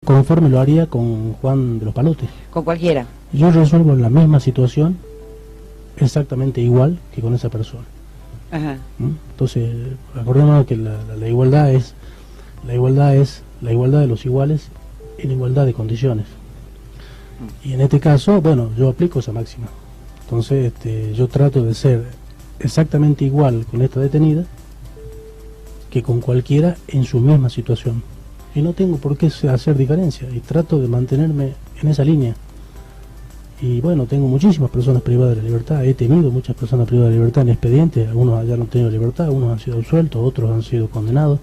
conforme lo haría con Juan de los Palotes. Con cualquiera. Yo resuelvo la misma situación exactamente igual que con esa persona. Ajá. Entonces, acordémonos que la igualdad es la igualdad de los iguales en igualdad de condiciones. Y en este caso, bueno, yo aplico esa máxima. Entonces, yo trato de ser exactamente igual con esta detenida que con cualquiera en su misma situación. Y no tengo por qué hacer diferencia, y trato de mantenerme en esa línea. Y bueno, tengo muchísimas personas privadas de la libertad, he tenido muchas personas privadas de libertad en expedientes, algunos ya no han tenido libertad, unos han sido absueltos, otros han sido condenados,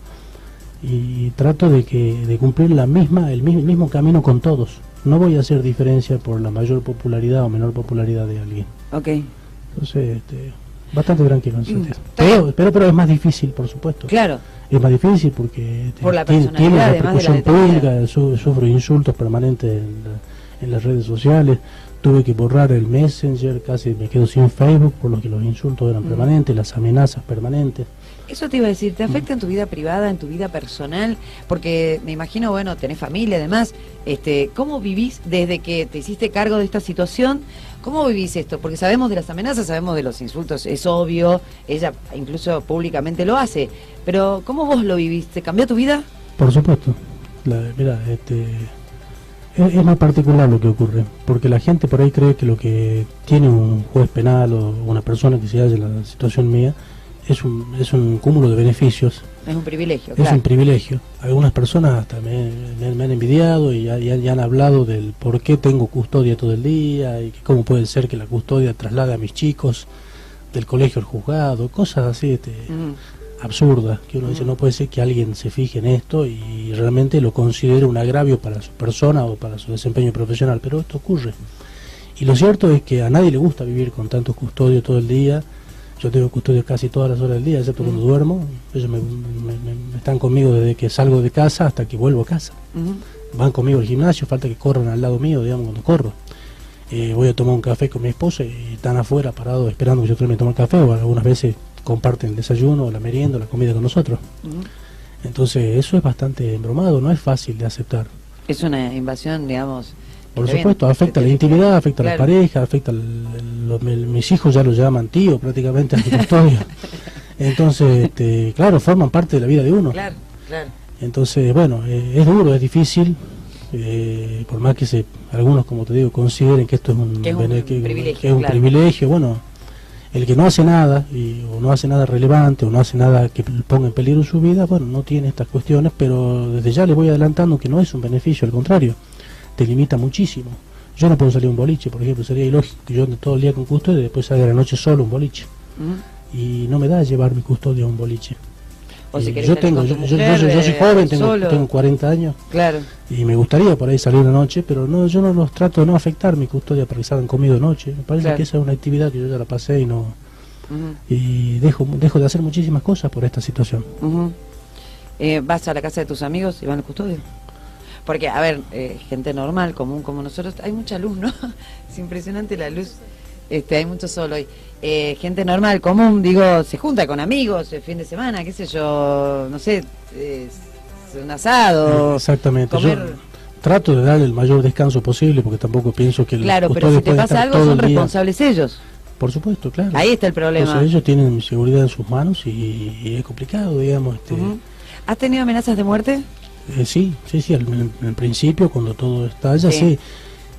y trato de cumplir el mismo camino con todos. No voy a hacer diferencia por la mayor popularidad o menor popularidad de alguien. Ok. Entonces, bastante tranquilo en ese sentido. Pero es más difícil, por supuesto. Claro. Es más difícil porque por la tiene repercusión pública, sufro insultos permanentes en las redes sociales. Tuve que borrar el Messenger, casi me quedo sin Facebook por lo que los insultos eran permanentes, las amenazas permanentes. Eso te iba a decir, ¿te afecta en tu vida privada, en tu vida personal? Porque me imagino, bueno, tenés familia además, ¿cómo vivís desde que te hiciste cargo de esta situación? ¿Cómo vivís esto? Porque sabemos de las amenazas, sabemos de los insultos, es obvio, ella incluso públicamente lo hace, pero ¿cómo vos lo viviste? ¿Cambió tu vida? Por supuesto. Mira, es más particular lo que ocurre, porque la gente por ahí cree que lo que tiene un juez penal o una persona que se halla en la situación mía es un cúmulo de beneficios. Es un privilegio, claro. Es un privilegio. Algunas personas hasta me han envidiado y ya han hablado del por qué tengo custodia todo el día y que cómo puede ser que la custodia traslade a mis chicos del colegio al juzgado, cosas así absurdas, que uno dice, no puede ser que alguien se fije en esto y realmente lo considere un agravio para su persona o para su desempeño profesional, pero esto ocurre. Y lo cierto es que a nadie le gusta vivir con tanto custodio todo el día. Yo tengo custodio casi todas las horas del día, excepto cuando duermo. Ellos me están conmigo desde que salgo de casa hasta que vuelvo a casa. Van conmigo al gimnasio, falta que corran al lado mío, digamos, cuando corro. Voy a tomar un café con mi esposa y están afuera parados esperando que yo termine de tomar café, o algunas veces comparten el desayuno, la merienda, la comida con nosotros. Entonces eso es bastante embromado, no es fácil de aceptar. Es una invasión, digamos... Por supuesto, afecta la intimidad, afecta a la pareja, afecta mis hijos ya lo llaman tío prácticamente a mi custodio. Entonces, claro, forman parte de la vida de uno. Claro, claro. Entonces, bueno, es duro, es difícil, por más que algunos, como te digo, consideren que esto es un privilegio. Bueno, el que no hace nada, o no hace nada relevante, o no hace nada que ponga en peligro su vida, bueno, no tiene estas cuestiones, pero desde ya les voy adelantando que no es un beneficio, al contrario. Te limita muchísimo. Yo no puedo salir a un boliche, por ejemplo, sería ilógico que yo ande todo el día con custodia y después salga a la noche solo a un boliche. Y no me da llevar mi custodia a un boliche. O si yo soy joven, tengo 40 años, claro. Y me gustaría por ahí salir una noche, pero no, yo no los trato de no afectar mi custodia para que salgan conmigo de noche. Me parece que esa es una actividad que yo ya la pasé y no y dejo de hacer muchísimas cosas por esta situación. ¿Vas a la casa de tus amigos y van al custodio? Porque, a ver, gente normal, común como nosotros, hay mucha luz, ¿no? Es impresionante la luz, hay mucho sol hoy. Gente normal, común, digo, se junta con amigos el fin de semana, qué sé yo, no sé, un asado. Exactamente, yo trato de darle el mayor descanso posible porque tampoco pienso que... Claro, pero si te pasa algo son responsables ellos. Por supuesto, claro. Ahí está el problema. Entonces ellos tienen mi seguridad en sus manos y es complicado, digamos. ¿Has tenido amenazas de muerte? Sí, al principio, cuando todo estalla, sí.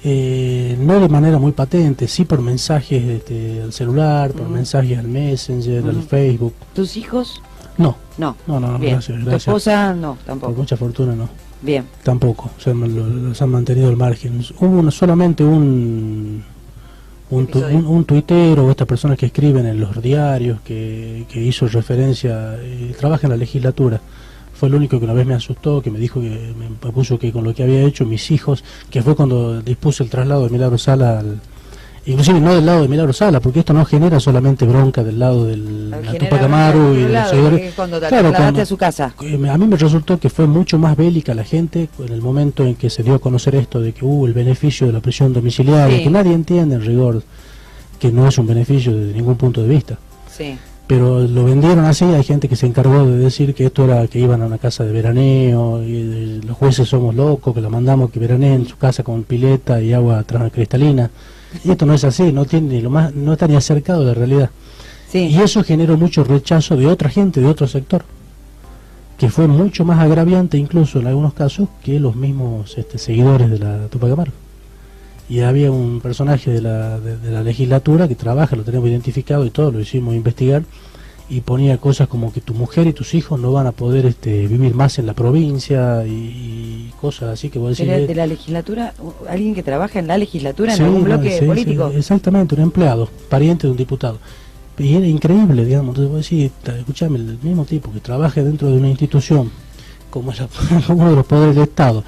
No de manera muy patente, sí por mensajes al celular, por mensajes al Messenger, al Facebook. ¿Tus hijos? No, Bien. gracias. ¿Tu esposa? No, tampoco. Por mucha fortuna, no. Bien. Tampoco, o sea, los han mantenido al margen. Hubo solamente un tuitero o estas personas que escriben en los diarios que hizo referencia, trabaja en la legislatura. Fue el único que una vez me asustó, que me dijo que me puso que con lo que había hecho mis hijos, que fue cuando dispuse el traslado de Milagro Sala inclusive no del lado de Milagro Sala, porque esto no genera solamente bronca del lado del Tupac Amaru y los seguidores. Cuando te trasladaste a su casa. A mí me resultó que fue mucho más bélica la gente en el momento en que se dio a conocer esto de que hubo el beneficio de la prisión domiciliaria, que nadie entiende en rigor que no es un beneficio desde ningún punto de vista. Sí. pero lo vendieron así. Hay gente que se encargó de decir que esto era que iban a una casa de veraneo y los jueces somos locos, que la mandamos que veraneen en su casa con pileta y agua cristalina, y esto no es así, no tiene ni lo más, no está ni acercado de la realidad. Sí. Y eso generó mucho rechazo de otra gente, de otro sector, que fue mucho más agraviante incluso en algunos casos que los mismos seguidores de la Tupac Amaru. Y había un personaje de la legislatura que trabaja, lo tenemos identificado y todo, lo hicimos investigar, y ponía cosas como que tu mujer y tus hijos no van a poder vivir más en la provincia y cosas así que vos decís... ¿De la legislatura? ¿Alguien que trabaja en la legislatura, en algún bloque político? Sí, exactamente, un empleado, pariente de un diputado. Y era increíble, digamos. Entonces vos decís, escuchame, el mismo tipo que trabaja dentro de una institución como uno de los poderes del Estado,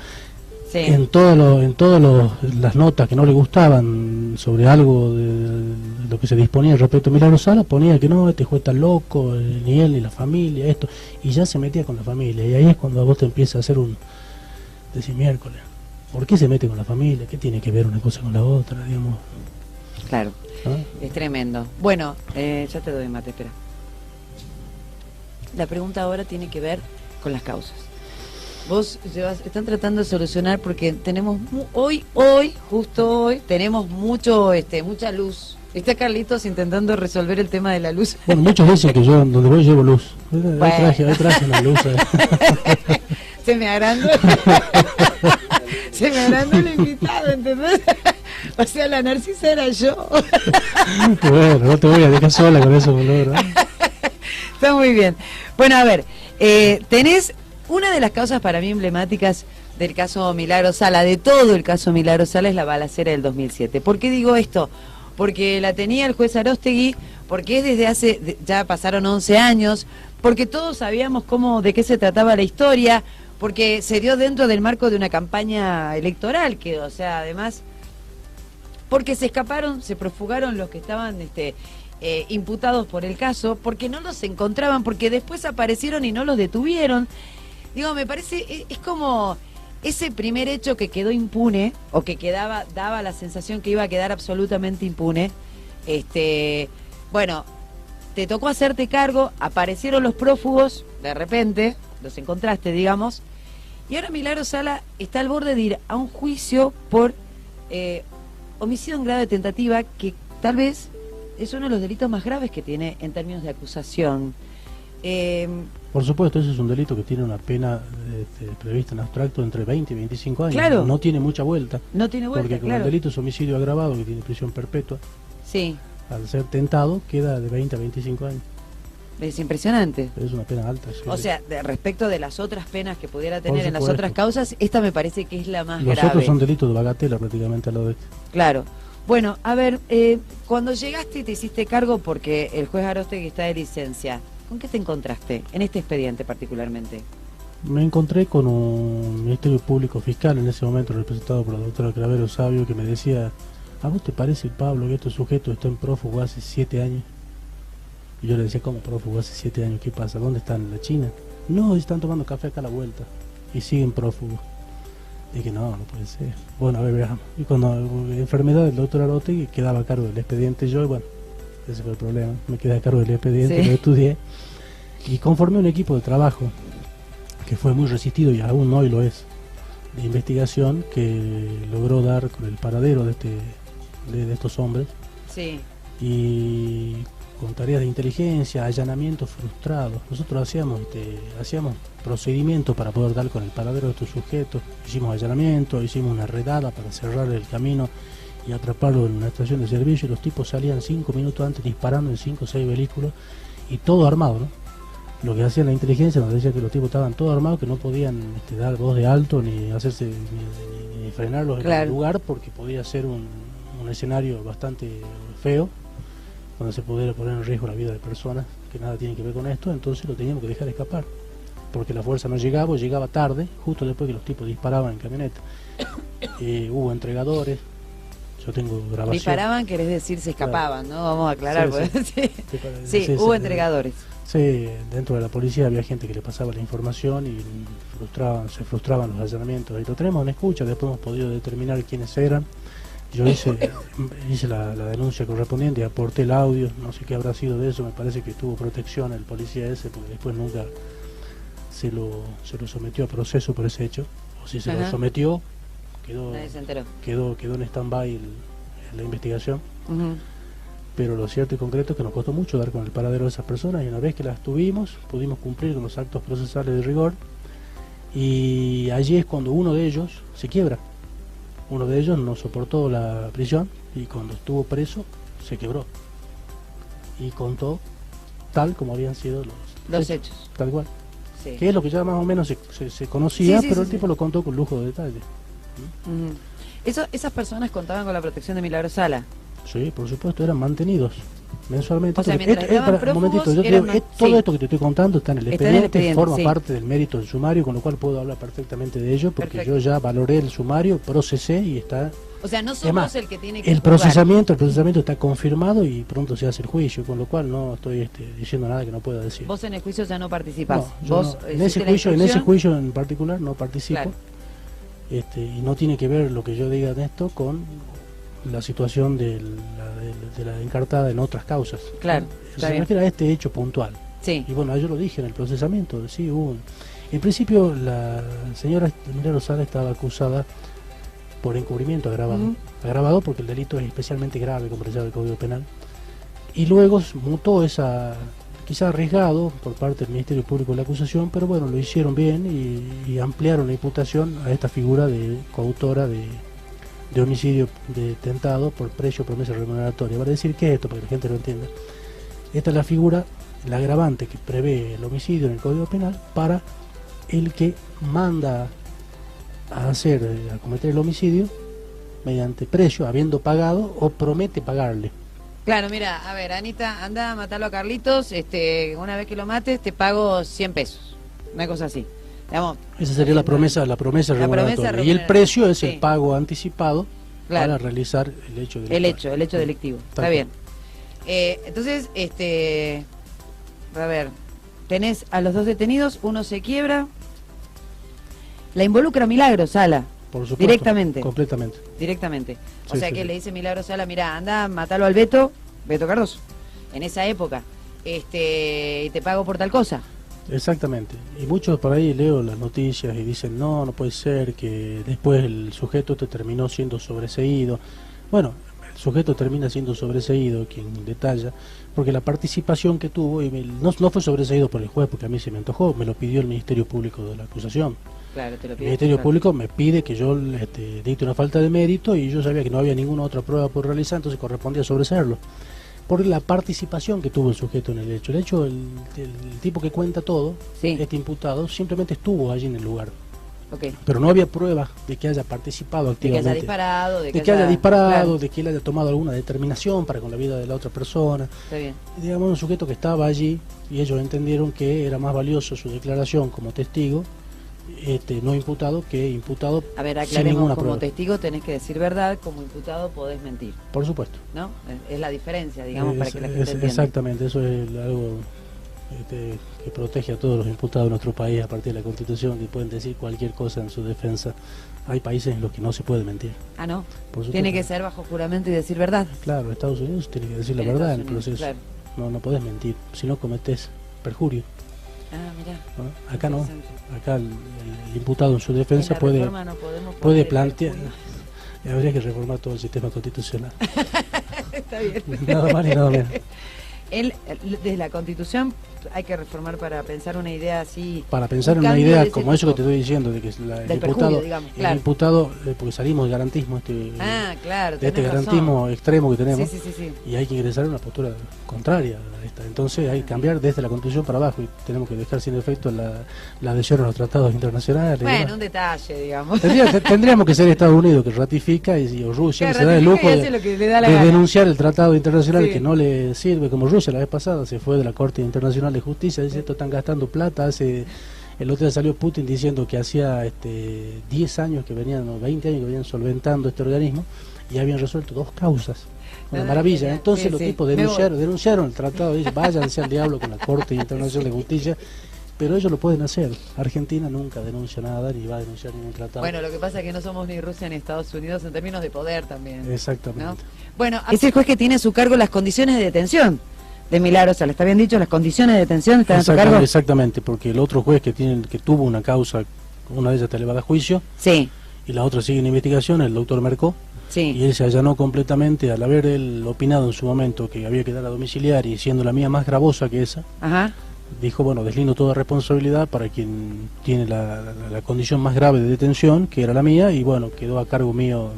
sí, en todas las notas que no le gustaban sobre algo de lo que se disponía respecto a Milagro Sala, ponía que no, este juez está loco, ni él ni la familia, esto, y ya se metía con la familia. Y ahí es cuando a vos te empieza a hacer decir, miércoles, ¿por qué se mete con la familia? ¿Qué tiene que ver una cosa con la otra, digamos? Claro, ¿ah? Es tremendo. Bueno, ya te doy mate, espera. La pregunta ahora tiene que ver con las causas. Vos están tratando de solucionar porque tenemos justo hoy, tenemos mucha luz. Está Carlitos intentando resolver el tema de la luz. Bueno, muchos dicen que yo donde voy llevo luz. Bueno. Ahí traje una luz. Se me agrandó. Se me agrandó el invitado, ¿entendés? O sea, la Narcisa era yo. Bueno, no te voy a dejar sola con eso, boludo. Está muy bien. Bueno, a ver, tenés una de las causas para mí emblemáticas del caso Milagro Sala, de todo el caso Milagro Sala, es la balacera del 2007. ¿Por qué digo esto? Porque la tenía el juez Aróstegui, porque es desde ya pasaron 11 años, porque todos sabíamos de qué se trataba la historia, porque se dio dentro del marco de una campaña electoral, que, o sea, además, porque se profugaron los que estaban imputados por el caso, porque no los encontraban, porque después aparecieron y no los detuvieron. Digo, me parece, es como ese primer hecho que quedó impune, o que daba la sensación que iba a quedar absolutamente impune. Bueno, te tocó hacerte cargo, aparecieron los prófugos, de repente, los encontraste, digamos, y ahora Milagro Sala está al borde de ir a un juicio por homicidio en grado de tentativa, que tal vez es uno de los delitos más graves que tiene en términos de acusación. Por supuesto, ese es un delito que tiene una pena prevista en abstracto entre 20 y 25 años. Claro. No tiene mucha vuelta. No tiene vuelta, porque como el delito es homicidio agravado, que tiene prisión perpetua, sí, al ser tentado queda de 20 a 25 años. Es impresionante. Es una pena alta. Sí. O sea, respecto de las otras penas que pudiera tener en las otras causas, esta me parece que es la más grave. Los otros son delitos de bagatela prácticamente a lo de este. Claro. Bueno, a ver, cuando llegaste y te hiciste cargo, porque el juez Aróstegui está de licencia, ¿con qué te encontraste en este expediente particularmente? Me encontré con un Ministerio Público Fiscal en ese momento, representado por la doctora Cravero Sabio, que me decía, ¿a vos te parece, Pablo, que estos sujetos están prófugos hace 7 años? Y yo le decía, ¿cómo prófugo hace 7 años? ¿Qué pasa? ¿Dónde están? ¿En la China? No, están tomando café acá a la vuelta. Y siguen prófugos. Dije, no puede ser. Bueno, a ver, veamos. Y cuando la enfermedad del doctor Aróstegui, quedaba a cargo del expediente yo, y bueno, ese fue el problema. Me quedé a cargo del expediente, sí, lo estudié. Y conformé un equipo de trabajo que fue muy resistido y aún hoy lo es, de investigación, que logró dar con el paradero de estos hombres. Sí. Y con tareas de inteligencia, allanamientos frustrados. Nosotros hacíamos procedimientos para poder dar con el paradero de estos sujetos. Hicimos allanamientos, hicimos una redada para cerrar el camino y atraparlo en una estación de servicio, y los tipos salían 5 minutos antes disparando en 5 o 6 vehículos, y todo armado, ¿no? Lo que hacía la inteligencia nos decía que los tipos estaban todos armados, que no podían dar voz de alto ni hacerse ni frenarlos, claro, en el lugar, porque podía ser un escenario bastante feo, donde se pudiera poner en riesgo la vida de personas que nada tienen que ver con esto. Entonces lo teníamos que dejar escapar, porque la fuerza no llegaba, o llegaba tarde, justo después que los tipos disparaban en camioneta. Hubo entregadores, yo tengo grabación. Disparaban, querés decir, se escapaban, claro, ¿no? Vamos a aclarar. Sí, sí, hubo entregadores. Sí, dentro de la policía había gente que le pasaba la información y se frustraban los allanamientos. Y lo tenemos en escucha, después hemos podido determinar quiénes eran. Yo hice la denuncia correspondiente y aporté el audio, no sé qué habrá sido de eso, me parece que tuvo protección el policía ese, porque después nunca se lo sometió a proceso por ese hecho, o si se lo sometió, nadie se enteró. quedó en stand-by la investigación. Pero lo cierto y concreto es que nos costó mucho dar con el paradero de esas personas, y una vez que las tuvimos, pudimos cumplir con los actos procesales de rigor, y allí es cuando uno de ellos se quiebra. Uno de ellos no soportó la prisión y cuando estuvo preso se quebró y contó tal como habían sido los hechos. Tal cual. Sí. Que es lo que ya más o menos se conocía, sí, pero sí, el tipo lo contó con lujo de detalle. Esas personas contaban con la protección de Milagro Sala. Sí, por supuesto, eran mantenidos mensualmente. O sea, mientras estaban prófugos, un momentito, yo todo esto que te estoy contando está en el expediente, forma parte del mérito del sumario, con lo cual puedo hablar perfectamente de ello, porque yo ya valoré el sumario, procesé y está... O sea, no somos el que tiene que el procesamiento está confirmado y pronto se hace el juicio, con lo cual no estoy diciendo nada que no pueda decir. Vos en el juicio ya no participás. No, ¿Vos no. En ese juicio en particular no participo. Claro. Y no tiene que ver lo que yo diga de esto con la situación de la encartada en otras causas. Claro. Se refiere a este hecho puntual. Sí. Y bueno, yo lo dije en el procesamiento, sí, en principio la señora Milagro Sala estaba acusada por encubrimiento agravado. Agravado porque el delito es especialmente grave, como se llama el Código Penal. Y luego mutó quizá arriesgado por parte del Ministerio Público de la acusación, pero bueno, lo hicieron bien y ampliaron la imputación a esta figura de coautora de homicidio tentado por precio, promesa remuneratoria. Vale decir, ¿qué es esto? Para que la gente lo entienda. Esta es la figura, la agravante que prevé el homicidio en el Código Penal para el que manda a cometer el homicidio mediante precio, habiendo pagado o promete pagarle. Claro, mira, a ver, Anita, anda a matarlo a Carlitos, una vez que lo mates te pago 100 pesos, una cosa así. Digamos, esa sería la promesa remuneratoria. Y el precio es el pago anticipado para realizar el hecho delictivo. El hecho delictivo, está bien. Entonces, a ver, tenés a los dos detenidos, uno se quiebra, la involucra Milagro Sala. Por supuesto, directamente. Completamente. Directamente. O sea que le dice Milagro Sala, mira, anda, matalo al Beto Cardoso, en esa época, y te pago por tal cosa. Exactamente. Y muchos por ahí leo las noticias y dicen, no puede ser que después el sujeto terminó siendo sobreseído. Bueno, el sujeto termina siendo sobreseído, quien detalla, porque la participación que tuvo, no fue sobreseído por el juez, porque a mí se me antojó, me lo pidió el Ministerio Público de la acusación. Claro, te lo pide, el Ministerio Público me pide que yo dicte una falta de mérito y yo sabía que no había ninguna otra prueba por realizar, entonces correspondía sobreseerlo. Por la participación que tuvo el sujeto en el hecho. De hecho, el tipo que cuenta todo, este imputado, simplemente estuvo allí en el lugar. Pero no había pruebas de que haya participado activamente. De que haya disparado, de que haya disparado, de que él haya tomado alguna determinación para con la vida de la otra persona. Está bien. Digamos, un sujeto que estaba allí y ellos entendieron que era más valioso su declaración como testigo, no imputado, que imputado. A ver, sin ninguna como prueba. Testigo tenés que decir verdad, como imputado podés mentir. Por supuesto. ¿No? Es la diferencia, digamos, para que la gente entienda. Exactamente, eso es algo que protege a todos los imputados de nuestro país a partir de la Constitución, que pueden decir cualquier cosa en su defensa. Hay países en los que no se puede mentir. Ah, ¿no? Tiene que ser bajo juramento y decir verdad. Claro, Estados Unidos tiene que decir la verdad en el proceso. Claro. No podés mentir, si no cometés perjurio. Ah, mirá. ¿No? Acá no. Acá el imputado en su defensa puede plantear. Habría que reformar todo el sistema constitucional. Está bien. Nada más ni nada menos. Desde la Constitución hay que reformar para pensar una idea así. Para pensar en una idea como eso que te estoy diciendo, de que el imputado, porque salimos del garantismo, claro, de este garantismo extremo que tenemos, sí. Y hay que ingresar en una postura contraria a esta. Entonces hay que cambiar desde la Constitución para abajo y tenemos que dejar sin efecto la adhesión a los tratados internacionales. Bueno, un detalle, digamos. Tendríamos que ser Estados Unidos que ratifica y Rusia que se da el lujo de denunciar el tratado internacional que no le sirve, como Rusia la vez pasada se fue de la Corte Internacional de Justicia, dice esto están gastando plata. El otro día salió Putin diciendo que hacía 10 años que venían, o 20 años que venían solventando este organismo y habían resuelto 2 causas. Una maravilla. Entonces los tipos denunciaron el tratado, dice váyanse al diablo con la Corte Internacional de Justicia, pero ellos lo pueden hacer. Argentina nunca denuncia nada, ni va a denunciar ningún tratado. Bueno, lo que pasa es que no somos ni Rusia ni Estados Unidos en términos de poder también. Exactamente. ¿No? Bueno, es el juez que tiene a su cargo las condiciones de detención de Milagros Sala. ¿Está bien dicho? Las condiciones de detención están a su cargo. Exactamente, porque el otro juez que tuvo una causa, una de ellas está elevada a juicio, sí, y la otra sigue en investigación, el doctor Mercó, sí, y él se allanó completamente al haber él opinado en su momento que había que dar a domiciliar, y siendo la mía más gravosa que esa, ajá, dijo, bueno, deslindo toda responsabilidad para quien tiene la condición más grave de detención, que era la mía, y bueno, quedó a cargo mío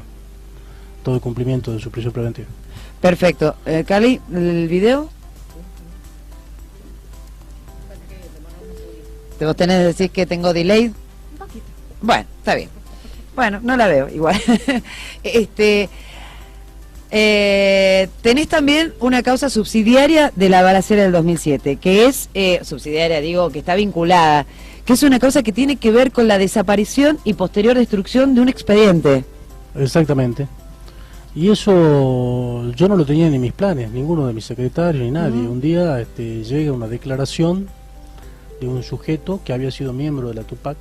todo el cumplimiento de su prisión preventiva. perfecto. Cali, ¿el video? ¿Te vos tenés que decir que tengo delay? Un poquito. Bueno, está bien. Bueno, no la veo igual. Tenés también una causa subsidiaria de la balacera del 2007, que es, subsidiaria digo, que está vinculada, que es una causa que tiene que ver con la desaparición y posterior destrucción de un expediente. Exactamente. Y eso yo no lo tenía ni en mis planes, ninguno de mis secretarios ni nadie. Un día llega una declaración de un sujeto que había sido miembro de la Tupac,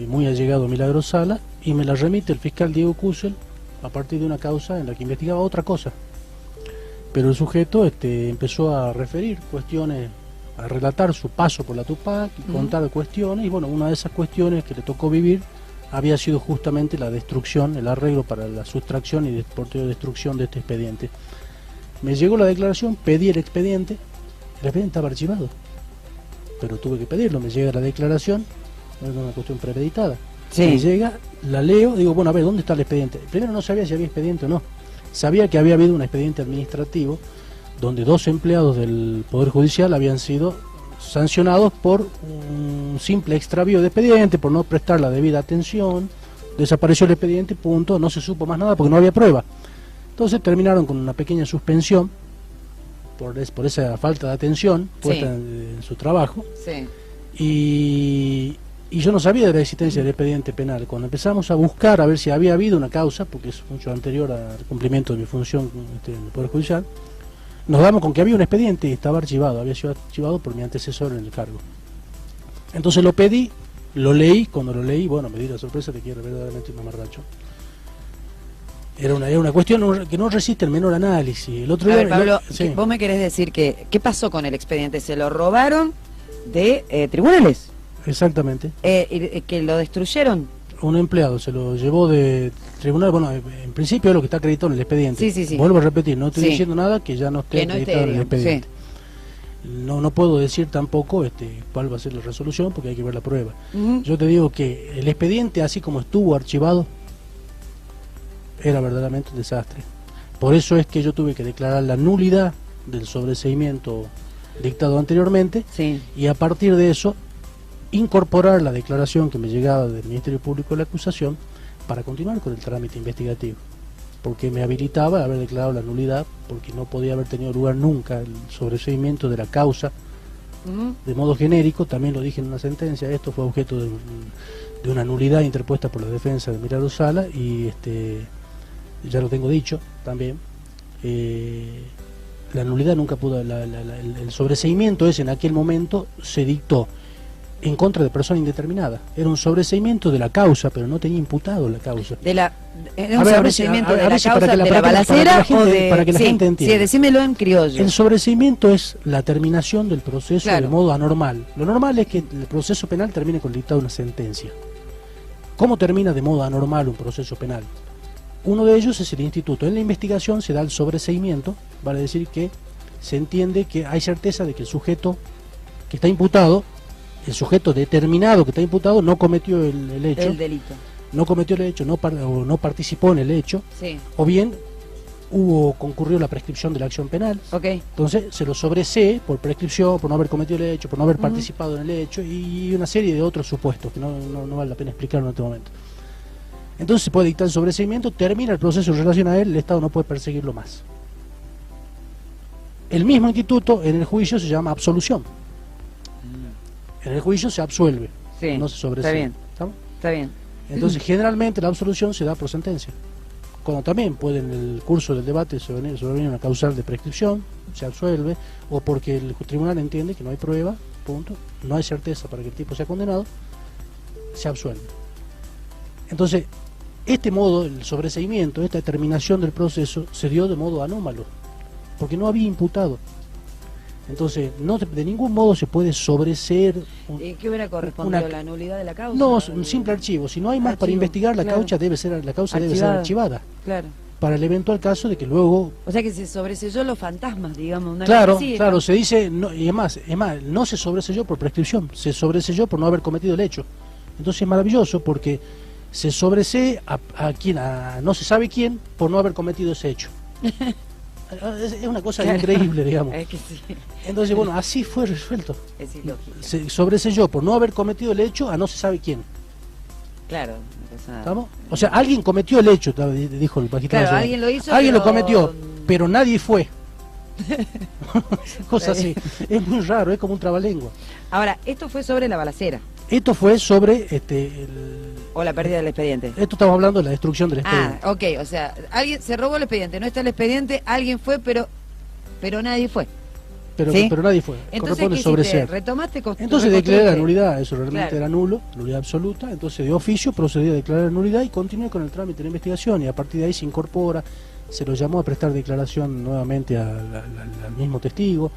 muy allegado a Milagros Sala, y me la remite el fiscal Diego Kusel a partir de una causa en la que investigaba otra cosa. Pero el sujeto empezó a referir cuestiones, a relatar su paso por la Tupac y contar cuestiones, y bueno, una de esas cuestiones que le tocó vivir había sido justamente la destrucción, el arreglo para la sustracción y posterior destrucción de este expediente. Me llegó la declaración, pedí el expediente estaba archivado, pero tuve que pedirlo. Me llega la declaración, no es una cuestión premeditada. Sí. Me llega, la leo, digo, bueno, a ver, ¿dónde está el expediente? Primero no sabía si había expediente o no. Sabía que había habido un expediente administrativo donde 2 empleados del Poder Judicial habían sido sancionados por un simple extravío de expediente, por no prestar la debida atención. Desapareció el expediente, punto, no se supo más nada porque no había prueba. Entonces terminaron con una pequeña suspensión por esa falta de atención puesta en su trabajo. Sí. Y yo no sabía de la existencia del expediente penal. Cuando empezamos a buscar a ver si había habido una causa, porque es mucho anterior al cumplimiento de mi función en el Poder Judicial, nos damos con que había un expediente y estaba archivado, había sido archivado por mi antecesor en el cargo. Entonces lo pedí, lo leí, cuando lo leí, bueno, me di la sorpresa de que era verdaderamente un mamarracho. Era una cuestión que no resiste el menor análisis. El otro A día, ver, Pablo, sí. vos me querés decir que, ¿qué pasó con el expediente? ¿Se lo robaron de tribunales? Exactamente. ¿Que lo destruyeron? Un empleado se lo llevó de tribunal, bueno, en principio es lo que está acreditado en el expediente. Sí, sí, sí. Vuelvo a repetir, no estoy Sí. diciendo nada que ya no esté Que no esté, acreditado en el digamos, expediente. No puedo decir tampoco cuál va a ser la resolución porque hay que ver la prueba. Yo te digo que el expediente, así como estuvo archivado, era verdaderamente un desastre. Por eso es que yo tuve que declarar la nulidad del sobreseimiento dictado anteriormente, Sí. y a partir de eso incorporar la declaración que me llegaba del Ministerio Público de la acusación para continuar con el trámite investigativo, porque me habilitaba a haber declarado la nulidad, porque no podía haber tenido lugar nunca el sobreseimiento de la causa de modo genérico. También lo dije en una sentencia, esto fue objeto de una nulidad interpuesta por la defensa de Milagros Sala, y ya lo tengo dicho también. La nulidad nunca pudo, el sobreseimiento ese en aquel momento se dictó en contra de persona indeterminada. Era un sobreseimiento de la causa, pero no tenía imputado la causa. ¿Era un sobreseimiento de la causa de la balacera o de...? Para que la gente entienda. Sí, decímelo en criollo. El sobreseimiento es la terminación del proceso, claro, de modo anormal. Lo normal es que el proceso penal termine con el dictado de una sentencia. ¿Cómo termina de modo anormal un proceso penal? Uno de ellos es el instituto. En la investigación se da el sobreseimiento, vale decir que se entiende que hay certeza de que el sujeto que está imputado, el sujeto determinado que está imputado, no cometió el hecho. El delito. No cometió el hecho, no participó en el hecho, Sí. o bien concurrió la prescripción de la acción penal. Ok. Entonces se lo sobresee por prescripción, por no haber cometido el hecho, por no haber participado en el hecho, y una serie de otros supuestos que no vale la pena explicar en este momento. Entonces se puede dictar el sobreseimiento, termina el proceso en relación a él, el Estado no puede perseguirlo más. El mismo instituto en el juicio se llama absolución. En el juicio se absuelve, Sí. no se sobresee. Está bien. ¿Estamos? Está bien. Entonces generalmente la absolución se da por sentencia. Cuando también puede en el curso del debate sobrevenir una causal de prescripción, se absuelve, o porque el tribunal entiende que no hay prueba punto, no hay certeza para que el tipo sea condenado, se absuelve. Entonces, este modo, el sobreseimiento, esta determinación del proceso, se dio de modo anómalo, porque no había imputado. Entonces, de ningún modo se puede sobreseer. ¿Qué hubiera correspondido? ¿La nulidad de la causa? No, un simple archivo. Si no hay más para investigar, la causa debe ser archivada. Claro. Para el eventual caso de que luego... O sea que se sobreselló los fantasmas, digamos. Claro, claro, se dice, no, y es más, no se sobreselló por prescripción, se sobreselló por no haber cometido el hecho. Entonces es maravilloso porque se sobresee a no se sabe quién por no haber cometido ese hecho. Es una cosa increíble, digamos. Es que sí. Entonces, bueno, así fue resuelto. Es ilógico. Se sobreselló por no haber cometido el hecho a no se sabe quién. Claro. ¿Estamos? O sea, alguien cometió el hecho, dijo el magistrado. Claro, alguien lo hizo. Alguien lo cometió, pero nadie fue. Cosa así. Es muy raro, es como un trabalengua. Ahora, esto fue sobre la balacera. Esto fue sobre o la pérdida del expediente. Esto estamos hablando de la destrucción del expediente. Ah, ok, o sea, alguien se robó el expediente, no está el expediente, alguien fue, pero nadie fue. Pero nadie fue. Entonces, ¿retomaste? Entonces declaré la nulidad, eso realmente era nulo, nulidad absoluta. Entonces de oficio procedí a declarar la nulidad y continué con el trámite de la investigación, y a partir de ahí se incorpora, se lo llamó a prestar declaración nuevamente al mismo testigo,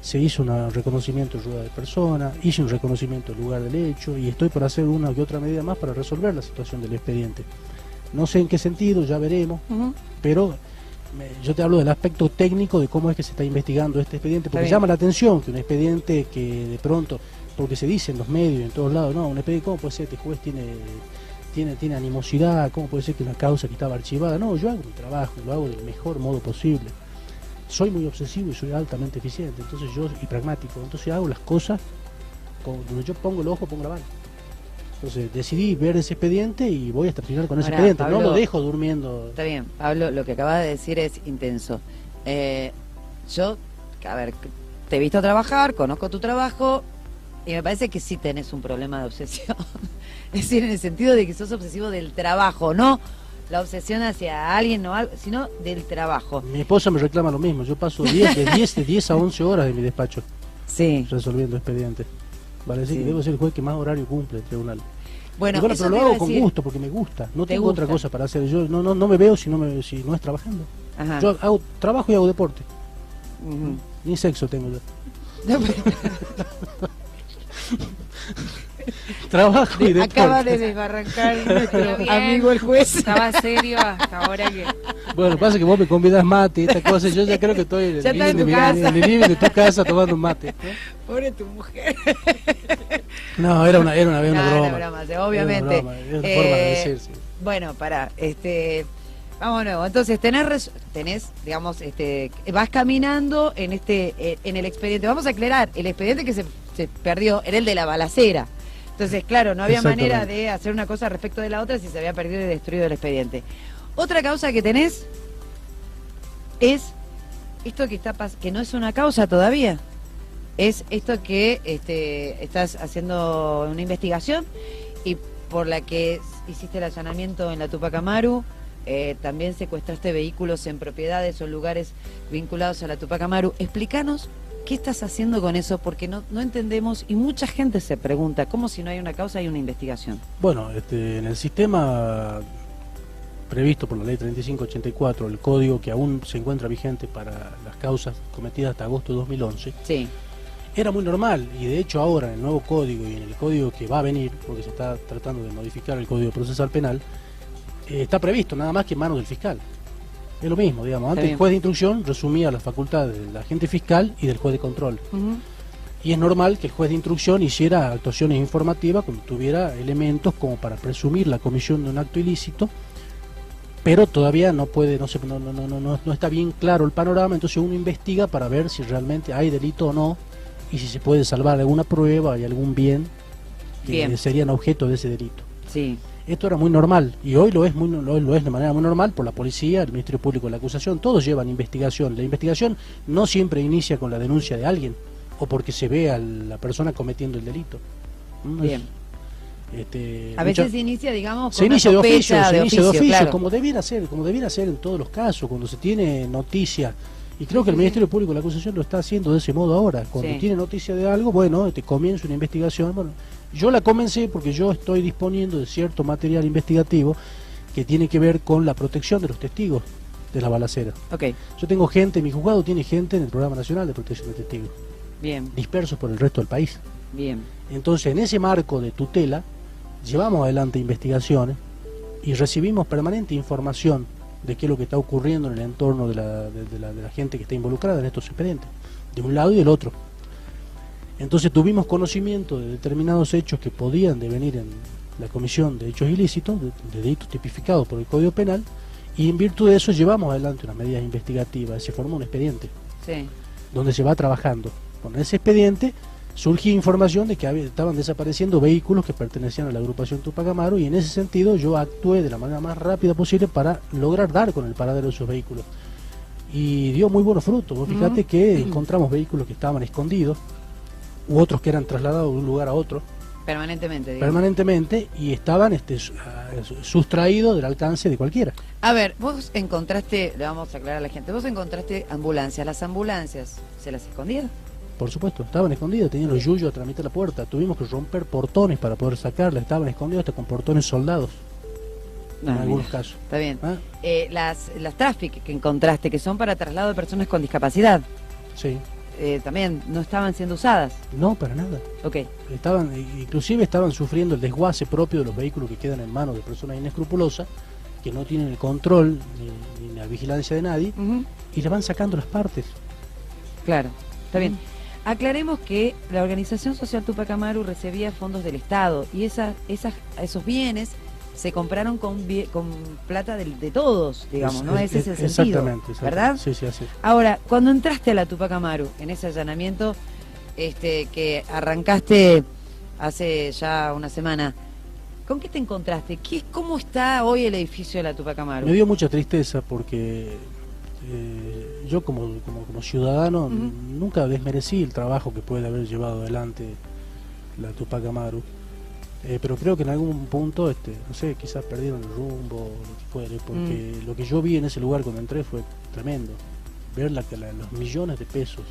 se hizo un reconocimiento de rueda de persona, hice un reconocimiento del lugar del hecho, y estoy por hacer una que otra medida más para resolver la situación del expediente. No sé en qué sentido, ya veremos, pero yo te hablo del aspecto técnico de cómo es que se está investigando este expediente, porque llama la atención que un expediente que de pronto, porque se dice en los medios, en todos lados, no, un expediente, ¿cómo puede ser que este juez tiene animosidad? ¿Cómo puede ser que una causa que estaba archivada? No, yo hago mi trabajo, lo hago del mejor modo posible. Soy muy obsesivo y soy altamente eficiente, y pragmático, entonces hago las cosas donde yo pongo el ojo, pongo la bala. Entonces decidí ver ese expediente y voy hasta el final con ese expediente, Pablo, no lo dejo durmiendo. Está bien, Pablo, lo que acabas de decir es intenso. Yo, a ver, te he visto trabajar, conozco tu trabajo y me parece que sí tenés un problema de obsesión. Es decir, en el sentido de que sos obsesivo del trabajo, no la obsesión hacia alguien o algo, sino del trabajo. Mi esposa me reclama lo mismo, yo paso de 10 a 11 horas de mi despacho resolviendo expedientes. Vale decir que debo ser el juez que más horario cumple el tribunal. Bueno, pero lo hago con gusto, porque me gusta. No tengo otra cosa para hacer. Yo no me veo si no es trabajando. Ajá. Yo hago trabajo y hago deporte. Ni sexo tengo yo. Trabajo y deporte. Acaba de desbarrancar nuestro amigo el juez. Estaba serio hasta ahora que... Bueno, pasa que vos me convidas mate y estas cosas. Yo ya creo que estoy en el living de tu casa tomando un mate, ¿no? Pobre tu mujer. No, era una broma. Era broma, obviamente. Era una forma de decir, sí. Bueno, vamos de nuevo. Entonces, tenés, digamos, vas caminando en el expediente. Vamos a aclarar, el expediente que se perdió era el de la balacera. Entonces, claro, no había manera de hacer una cosa respecto de la otra si se había perdido y destruido el expediente. Otra causa que tenés es esto que no es una causa todavía. Es esto que estás haciendo una investigación y por la que hiciste el allanamiento en la Tupac Amaru. También secuestraste vehículos en propiedades o lugares vinculados a la Tupac Amaru. Explícanos qué estás haciendo con eso, porque no entendemos y mucha gente se pregunta, ¿cómo si no hay una causa hay una investigación? Bueno, en el sistema previsto por la ley 3584, el código que aún se encuentra vigente para las causas cometidas hasta agosto de 2011, era muy normal, y de hecho ahora en el nuevo código y en el código que va a venir, porque se está tratando de modificar el Código Procesal Penal, está previsto nada más que en manos del fiscal. Es lo mismo, digamos. Antes el juez de instrucción resumía las facultades del agente fiscal y del juez de control. Y es normal que el juez de instrucción hiciera actuaciones informativas cuando tuviera elementos como para presumir la comisión de un acto ilícito, pero todavía no está bien claro el panorama, entonces uno investiga para ver si realmente hay delito o no, y si se puede salvar alguna prueba y algún bien que serían objeto de ese delito. Esto era muy normal, y hoy lo es de manera muy normal por la policía, el Ministerio Público de la acusación, todos llevan investigación. La investigación no siempre inicia con la denuncia de alguien, o porque se ve a la persona cometiendo el delito. A veces se inicia, digamos, se inicia de oficio, claro. como debiera ser en todos los casos, cuando se tiene noticia Y creo que el Ministerio Público de la Acusación lo está haciendo de ese modo ahora. Cuando tiene noticia de algo, bueno, te comienza una investigación. Bueno, yo la comencé porque yo estoy disponiendo de cierto material investigativo que tiene que ver con la protección de los testigos de la balacera. Okay. Yo tengo gente, mi juzgado tiene gente en el Programa Nacional de Protección de Testigos. Bien. Dispersos por el resto del país. Bien. Entonces, en ese marco de tutela, llevamos adelante investigaciones y recibimos permanente información de qué es lo que está ocurriendo en el entorno de la gente que está involucrada en estos expedientes, de un lado y del otro. Entonces tuvimos conocimiento de determinados hechos que podían devenir en la comisión de hechos ilícitos, de delitos tipificados por el Código Penal, y en virtud de eso llevamos adelante unas medidas investigativas. Se formó un expediente donde se va trabajando. Con ese expediente surgió información de que estaban desapareciendo vehículos que pertenecían a la agrupación Tupac Amaru, y en ese sentido yo actué de la manera más rápida posible para lograr dar con el paradero de esos vehículos. Y dio muy buenos frutos. Vos fíjate que encontramos vehículos que estaban escondidos, u otros que eran trasladados de un lugar a otro. Permanentemente, digamos. Permanentemente, y estaban sustraídos del alcance de cualquiera. A ver, vos encontraste, le vamos a aclarar a la gente, vos encontraste ambulancias. ¿Las ambulancias se las escondían? Por supuesto, estaban escondidas, tenían los yuyos a través de la puerta. Tuvimos que romper portones para poder sacarlas, estaban escondidos hasta con portones soldados. En algunos casos. Está bien. Las traffic que encontraste, que son para traslado de personas con discapacidad. Sí. También no estaban siendo usadas. No, para nada. Okay. Inclusive estaban sufriendo el desguace propio de los vehículos que quedan en manos de personas inescrupulosas, que no tienen el control ni la vigilancia de nadie, y le van sacando las partes. Claro, está bien. Aclaremos que la Organización Social Tupac Amaru recibía fondos del Estado y esos bienes se compraron con plata de todos, digamos, ¿no? Ese es el sentido, ¿verdad? Sí, sí, así. Ahora, cuando entraste a la Tupac Amaru, en ese allanamiento que arrancaste hace ya una semana, ¿con qué te encontraste? ¿Cómo está hoy el edificio de la Tupac Amaru? Me dio mucha tristeza porque yo como ciudadano nunca desmerecí el trabajo que puede haber llevado adelante la Tupac Amaru. Pero creo que en algún punto, no sé, quizás perdieron el rumbo, lo que fuere, porque lo que yo vi en ese lugar cuando entré fue tremendo. Ver los millones de pesos,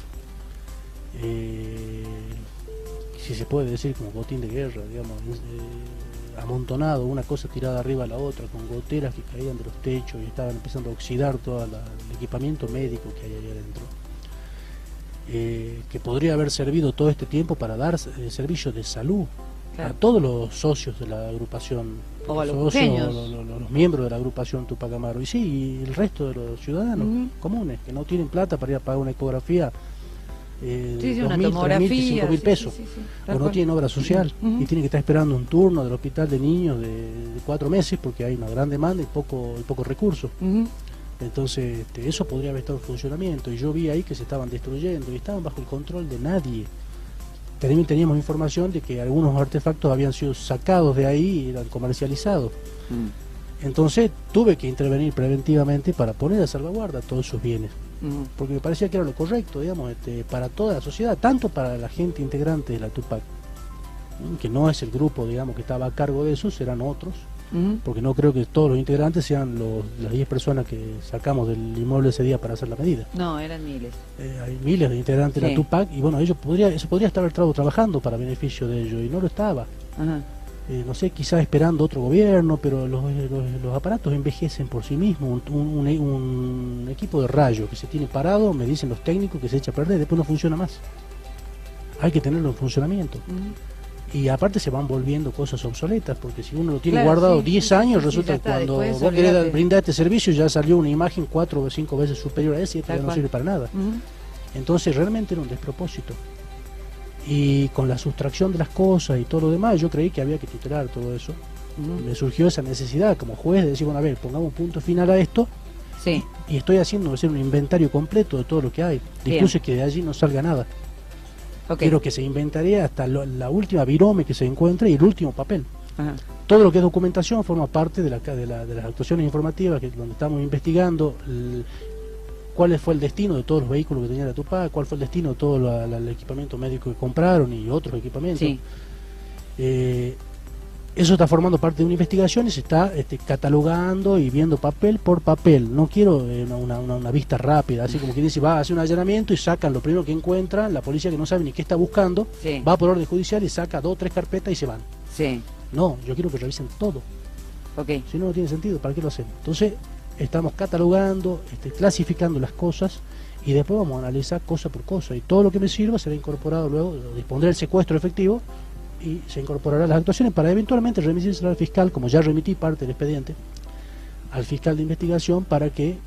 si se puede decir como botín de guerra, digamos, amontonado, una cosa tirada arriba a la otra, con goteras que caían de los techos y estaban empezando a oxidar todo el equipamiento médico que hay ahí adentro. Que podría haber servido todo este tiempo para dar servicios de salud. Claro. A todos los socios de la agrupación, o a los pequeños, los miembros de la agrupación Tupac Amaru, y el resto de los ciudadanos comunes que no tienen plata para ir a pagar una ecografía, 2.000, 3.000, 5.000 pesos, o no tienen obra social y tienen que estar esperando un turno del hospital de niños de 4 meses porque hay una gran demanda y poco recursos. Entonces eso podría haber estado en funcionamiento, y yo vi ahí que se estaban destruyendo y estaban bajo el control de nadie. También teníamos información de que algunos artefactos habían sido sacados de ahí y eran comercializados. Entonces tuve que intervenir preventivamente para poner a salvaguarda todos esos bienes, porque me parecía que era lo correcto, digamos, para toda la sociedad, tanto para la gente integrante de la Tupac, que no es el grupo, digamos, que estaba a cargo de eso, serán otros, porque no creo que todos los integrantes sean las 10 personas que sacamos del inmueble ese día para hacer la medida. No, eran miles. Hay miles de integrantes de la Tupac, y bueno, eso podría estar trabajando para beneficio de ellos, y no lo estaba. No sé, quizás esperando otro gobierno, pero los aparatos envejecen por sí mismos. Un equipo de rayo que se tiene parado, me dicen los técnicos, que se echa a perder, después no funciona más. Hay que tenerlo en funcionamiento. Y aparte se van volviendo cosas obsoletas, porque si uno lo tiene guardado 10 años, resulta que cuando vos querés brindar este servicio ya salió una imagen 4 o 5 veces superior a ese, y ya no sirve para nada. Entonces realmente era un despropósito. Y con la sustracción de las cosas y todo lo demás, yo creí que había que tutelar todo eso. Me surgió esa necesidad como juez de decir, bueno, a ver, pongamos un punto final a esto. Y estoy haciendo un inventario completo de todo lo que hay. Incluso que de allí no salga nada. Quiero que se inventaría hasta la última virome que se encuentre y el último papel. Todo lo que es documentación forma parte de las actuaciones informativas donde estamos investigando cuál fue el destino de todos los vehículos que tenía la Tupac, cuál fue el destino de todo el equipamiento médico que compraron y otros equipamientos. eso está formando parte de una investigación y se está catalogando y viendo papel por papel. No quiero una vista rápida, así como que dice, va a hacer un allanamiento y sacan lo primero que encuentran, la policía que no sabe ni qué está buscando, Sí. va por orden judicial y saca 2 o 3 carpetas y se van. Sí, No, yo quiero que revisen todo. ok. Si no, no tiene sentido, ¿para qué lo hacemos? Entonces, estamos catalogando, clasificando las cosas y después vamos a analizar cosa por cosa. Y todo lo que me sirva será incorporado luego, dispondré el secuestro efectivo y se incorporará las actuaciones para eventualmente remitirse al fiscal, como ya remití parte del expediente, al fiscal de investigación para que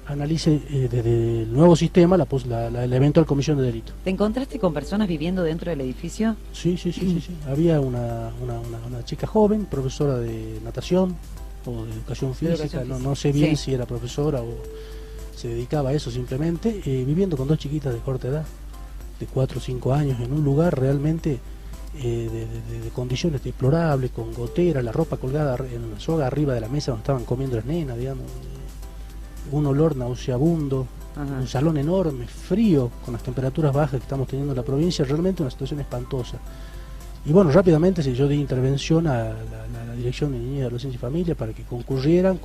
analice desde el nuevo sistema la eventual comisión de delito. ¿Te encontraste con personas viviendo dentro del edificio? Sí. Había una chica joven, profesora de natación o de educación física, no sé bien Sí. si era profesora o se dedicaba a eso simplemente, viviendo con 2 chiquitas de corta edad, de 4 o 5 años, en un lugar realmente de condiciones deplorables, con gotera, la ropa colgada en una soga arriba de la mesa donde estaban comiendo las nenas, digamos, un olor nauseabundo, Ajá. un salón enorme, frío, con las temperaturas bajas que estamos teniendo en la provincia, realmente una situación espantosa. Y bueno, rápidamente yo di intervención a la Dirección de Niñez, Adolescencia y Familia para que concurrieron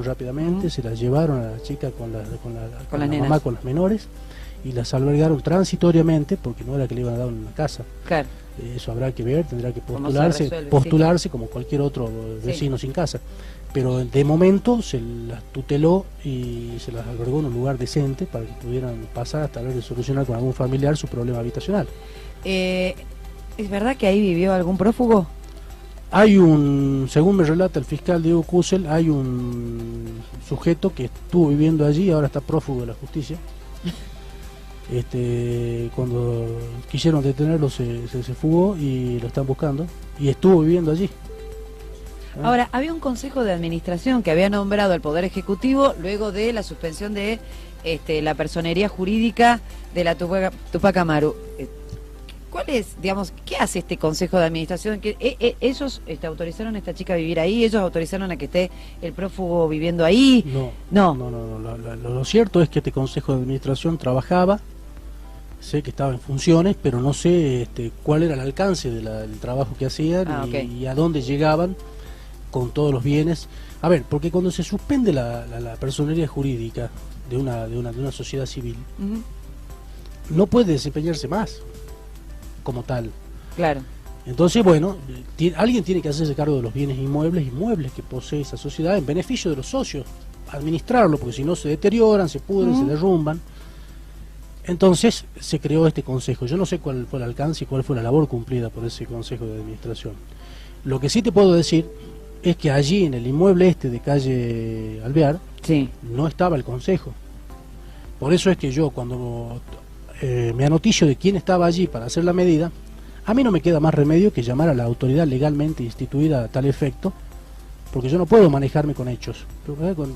rápidamente, se las llevaron a la chica con la las nenas. mamá, con las menores, y las albergaron transitoriamente, porque no era que le iban a dar una casa. Claro. Eso habrá que ver, tendrá que ¿Cómo se resuelve? postularse como cualquier otro vecino sin casa. Pero de momento se las tuteló y se las albergó en un lugar decente para que pudieran pasar hasta ver de solucionar con algún familiar su problema habitacional. ¿Es verdad que ahí vivió algún prófugo? Hay según me relata el fiscal Diego Kusel, hay un sujeto que estuvo viviendo allí, ahora está prófugo de la justicia. Cuando quisieron detenerlo se fugó y lo están buscando y estuvo viviendo allí. Ahora, había un consejo de administración que había nombrado el Poder Ejecutivo luego de la suspensión de la personería jurídica de la Tupac Amaru. ¿Cuál es, digamos, qué hace este consejo de administración? ¿Ellos autorizaron a esta chica a vivir ahí? ¿Ellos autorizaron a que esté el prófugo viviendo ahí? No. Lo cierto es que este consejo de administración trabajaba, sé que estaba en funciones, pero no sé cuál era el alcance del trabajo que hacían y a dónde llegaban con todos los bienes. A ver, porque cuando se suspende la personería jurídica de una sociedad civil, no puede desempeñarse más como tal. Claro. Entonces, bueno, alguien tiene que hacerse cargo de los bienes inmuebles que posee esa sociedad en beneficio de los socios, administrarlo, porque si no se deterioran, se pudren, se derrumban. Entonces se creó este consejo. Yo no sé cuál fue el alcance y cuál fue la labor cumplida por ese consejo de administración. Lo que sí te puedo decir es que allí en el inmueble de calle Alvear no estaba el consejo. Por eso es que yo cuando me anoticio de quién estaba allí para hacer la medida, a mí no me queda más remedio que llamar a la autoridad legalmente instituida a tal efecto, porque yo no puedo manejarme con hechos,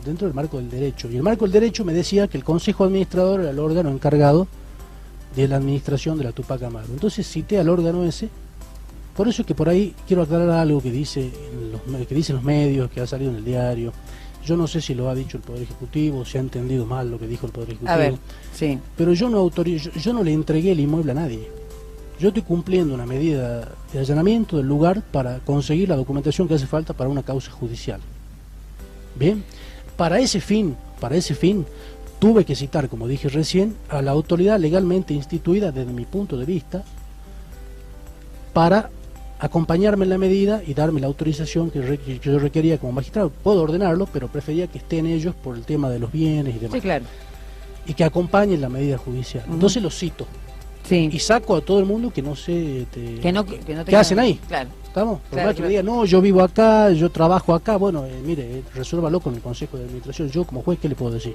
dentro del marco del derecho. Y el marco del derecho me decía que el consejo administrador era el órgano encargado de la administración de la Tupac Amaru. Entonces cité al órgano ese. Por eso es que por ahí quiero aclarar algo que dicen los medios, que ha salido en el diario. Yo no sé si lo ha dicho el Poder Ejecutivo, si ha entendido mal lo que dijo el Poder Ejecutivo. A ver, sí. Pero yo no le entregué el inmueble a nadie. Yo estoy cumpliendo una medida de allanamiento del lugar para conseguir la documentación que hace falta para una causa judicial. Bien, para ese fin, tuve que citar, como dije recién, a la autoridad legalmente instituida desde mi punto de vista para acompañarme en la medida y darme la autorización que yo requería como magistrado. Puedo ordenarlo, pero prefería que estén ellos por el tema de los bienes y demás. Sí, claro. Y que acompañen la medida judicial. Entonces lo cito. Sí. Y saco a todo el mundo que no sé que ¿qué hacen ahí? Claro. ¿Estamos? Por Claro, más que me digan, no, yo vivo acá, yo trabajo acá, bueno, mire, resuélvalo con el Consejo de Administración. Yo como juez, ¿qué le puedo decir?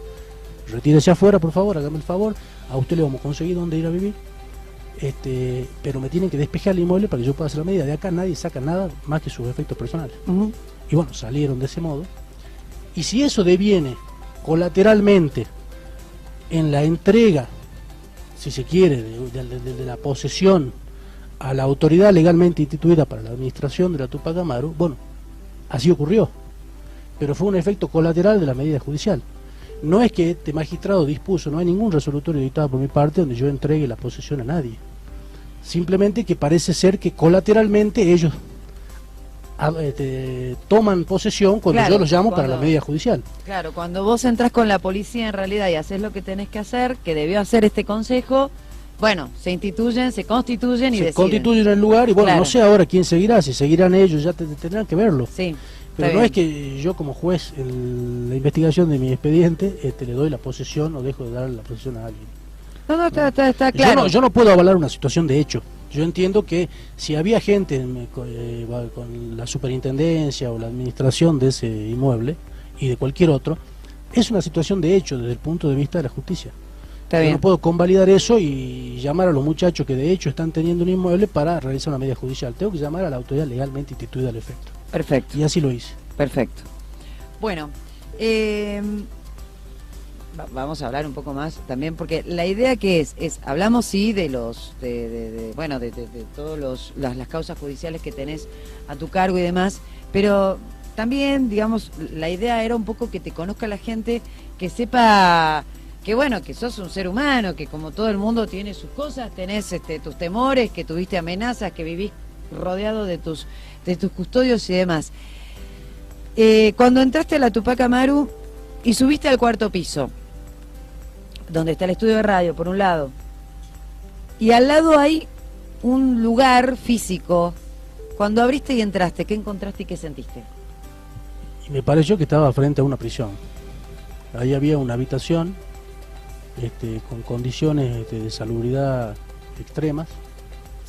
Retírese afuera, por favor, hágame el favor, a usted le vamos a conseguir dónde ir a vivir, pero me tienen que despejar el inmueble para que yo pueda hacer la medida. De acá nadie saca nada más que sus efectos personales. Y bueno, salieron de ese modo. Y si eso deviene colateralmente en la entrega, si se quiere, de la posesión a la autoridad legalmente instituida para la administración de la Tupac Amaru, bueno, así ocurrió, pero fue un efecto colateral de la medida judicial. No es que este magistrado dispuso, no hay ningún resolutorio dictado por mi parte donde yo entregue la posesión a nadie, simplemente que parece ser que colateralmente ellos toman posesión cuando Claro, yo los llamo para cuando- la medida judicial. Claro, cuando vos entras con la policía en realidad y haces lo que tenés que hacer, que debió hacer este consejo, bueno, se instituyen, se constituyen y Se deciden. constituyen el lugar y bueno, Claro. no sé ahora quién seguirá, si seguirán ellos, ya tendrán que verlo. Sí, Pero está no bien. es que yo como juez en la investigación de mi expediente le doy la posesión o dejo de darle la posesión a alguien. No, está claro. Yo no puedo avalar una situación de hecho. Yo entiendo que si había gente con la superintendencia o la administración de ese inmueble y de cualquier otro, es una situación de hecho desde el punto de vista de la justicia. Está Yo bien. no puedo convalidar eso y llamar a los muchachos que de hecho están teniendo un inmueble para realizar una medida judicial. Tengo que llamar a la autoridad legalmente instituida al efecto. Perfecto. Y así lo hice. Perfecto. Bueno, vamos a hablar un poco más también, porque la idea que es hablamos sí de los, bueno, de todos las causas judiciales que tenés a tu cargo y demás, pero también, digamos, la idea era un poco que te conozca la gente, que sepa que bueno, que sos un ser humano, que como todo el mundo tiene sus cosas, tenés tus temores, que tuviste amenazas, que vivís rodeado de tus custodios y demás. Cuando entraste a la Tupac Amaru y subiste al cuarto piso, donde está el estudio de radio, por un lado, y al lado hay un lugar físico, cuando abriste y entraste, ¿qué encontraste y qué sentiste? Y me pareció que estaba frente a una prisión. Ahí había una habitación con condiciones de salubridad extremas,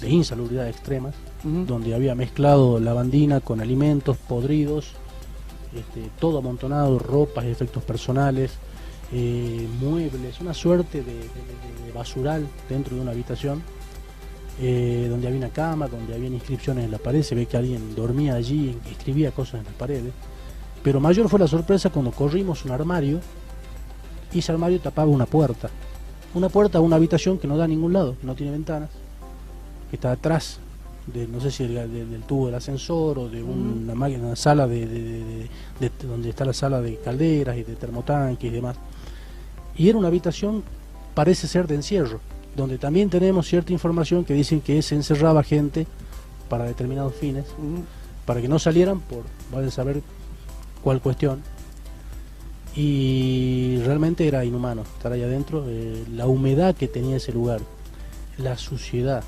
de insalubridad extremas, donde había mezclado lavandina con alimentos podridos, todo amontonado, ropas, efectos personales, muebles, una suerte de basural dentro de una habitación, donde había una cama, donde había inscripciones en la pared, se ve que alguien dormía allí, escribía cosas en las paredes. Pero mayor fue la sorpresa cuando corrimos un armario y ese armario tapaba una puerta a una habitación que no da a ningún lado, que no tiene ventanas, que está atrás de, no sé si del tubo del ascensor o de una máquina, una sala de donde está la sala de calderas y de termotanques y demás. Y era una habitación, parece ser de encierro, donde también tenemos cierta información que dicen que se encerraba gente para determinados fines, para que no salieran por, vayan a saber cuál cuestión. Y realmente era inhumano estar ahí adentro, la humedad que tenía ese lugar, la suciedad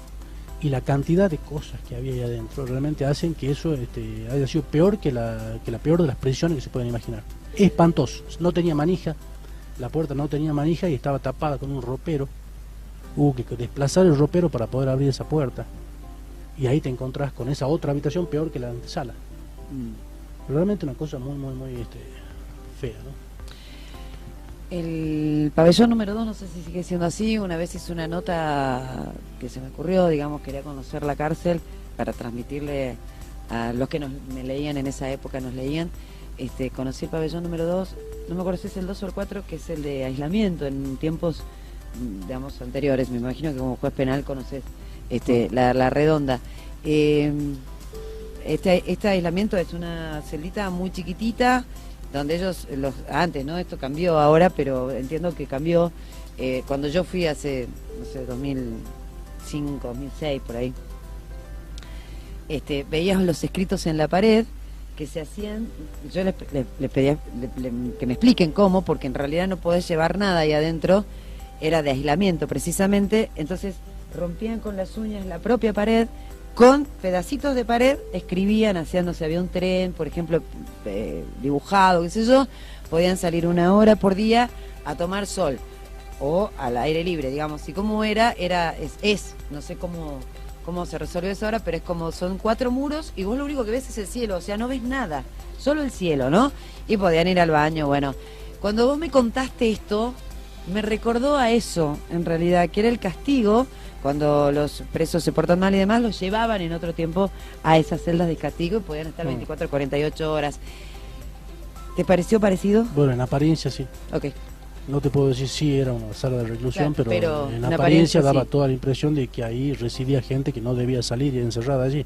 y la cantidad de cosas que había ahí adentro realmente hacen que eso haya sido peor que la peor de las prisiones que se pueden imaginar. Espantoso, no tenía manija, la puerta no tenía manija y estaba tapada con un ropero. Hubo que desplazar el ropero para poder abrir esa puerta y ahí te encontrás con esa otra habitación peor que la antesala. Realmente una cosa muy fea, ¿no? El pabellón número 2, no sé si sigue siendo así. Una vez hice una nota que se me ocurrió, digamos, quería conocer la cárcel para transmitirle a los que me leían en esa época, nos leían. Conocí el pabellón número 2, no me acuerdo si es el 2 o el 4, que es el de aislamiento en tiempos, digamos, anteriores. Me imagino que como juez penal conoces la redonda. Este aislamiento es una celita muy chiquitita, donde ellos, antes, ¿no? Esto cambió ahora, pero entiendo que cambió. Cuando yo fui hace, no sé, 2005, 2006, por ahí, veías los escritos en la pared que se hacían. Yo les pedía que me expliquen cómo, porque en realidad no podés llevar nada ahí adentro, era de aislamiento precisamente. Entonces rompían con las uñas la propia pared, con pedacitos de pared escribían, hacían, no sé, había un tren, por ejemplo, dibujado, qué sé yo, podían salir 1 hora por día a tomar sol o al aire libre, digamos. Y cómo es, no sé cómo se resolvió eso ahora, pero es como son 4 muros y vos lo único que ves es el cielo, o sea, no ves nada, solo el cielo, ¿no? Y podían ir al baño. Bueno, cuando vos me contaste esto, me recordó a eso, en realidad, que era el castigo. Cuando los presos se portan mal y demás, los llevaban en otro tiempo a esas celdas de castigo y podían estar 24 o 48 horas. ¿Te pareció parecido? Bueno, en apariencia sí. Ok. No te puedo decir si era una sala de reclusión, Claro, pero en en apariencia daba sí. toda la impresión de que ahí residía gente que no debía salir y encerrada allí,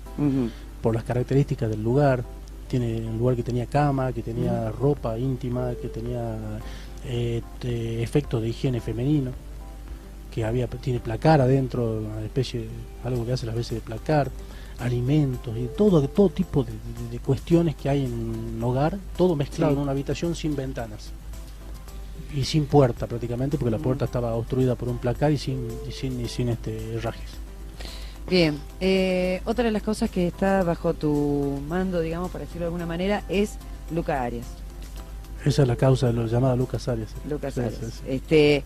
por las características del lugar. Tiene un lugar que tenía cama, que tenía ropa íntima, que tenía efectos de higiene femenino, que tiene placar adentro, una especie, algo que hace las veces de placar. alimentos y todo tipo de cuestiones que hay en un hogar, todo mezclado Sí. en una habitación sin ventanas y sin puerta prácticamente, porque la puerta estaba obstruida por un placar y sin herrajes. Bien, otra de las cosas que está bajo tu mando, digamos, para decirlo de alguna manera, es Luca Arias. Esa es la causa de lo llamado Lucas Arias. Lucas Sí, Arias. sí, sí.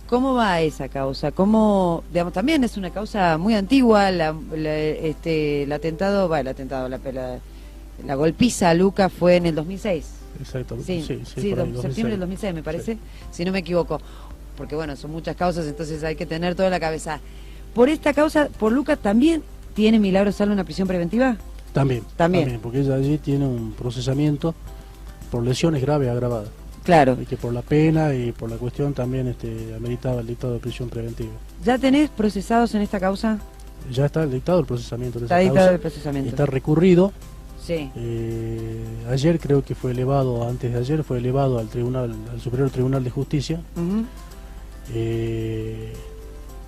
¿Cómo va esa causa? ¿Cómo, digamos, también es una causa muy antigua, el atentado, la golpiza a Luca fue en el 2006? Exacto. Sí, por ahí, septiembre del 2006 me parece, si no me equivoco. Porque bueno, son muchas causas, entonces hay que tener todo en la cabeza. Por esta causa, por Luca, ¿también tiene Milagro Sala una prisión preventiva? También, porque ella allí tiene un procesamiento por lesiones graves agravadas. Claro. Y que por la pena y por la cuestión también ameritaba el dictado de prisión preventiva. ¿Ya tenés procesados en esta causa? Ya está dictado el procesamiento de Está esa dictado causa. el procesamiento. Está recurrido. Sí. Ayer creo que fue elevado, antes de ayer fue elevado al Superior Tribunal de Justicia, Ujú.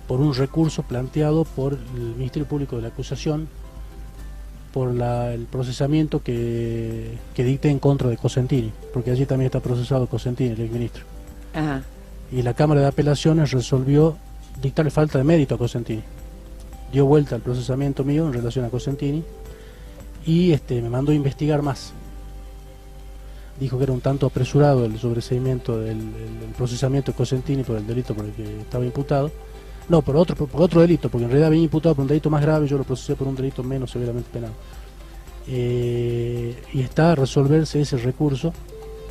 por un recurso planteado por el Ministerio Público de la Acusación por el procesamiento que dicte en contra de Cosentini, porque allí también está procesado Cosentini, el exministro. Ajá. Y la Cámara de Apelaciones resolvió dictarle falta de mérito a Cosentini. Dio vuelta al procesamiento mío en relación a Cosentini y me mandó a investigar más. Dijo que era un tanto apresurado el sobreseimiento del el procesamiento de Cosentini por el delito por el que estaba imputado. No, por otro delito, porque en realidad venía imputado por un delito más grave, yo lo procesé por un delito menos severamente penado. Y está a resolverse ese recurso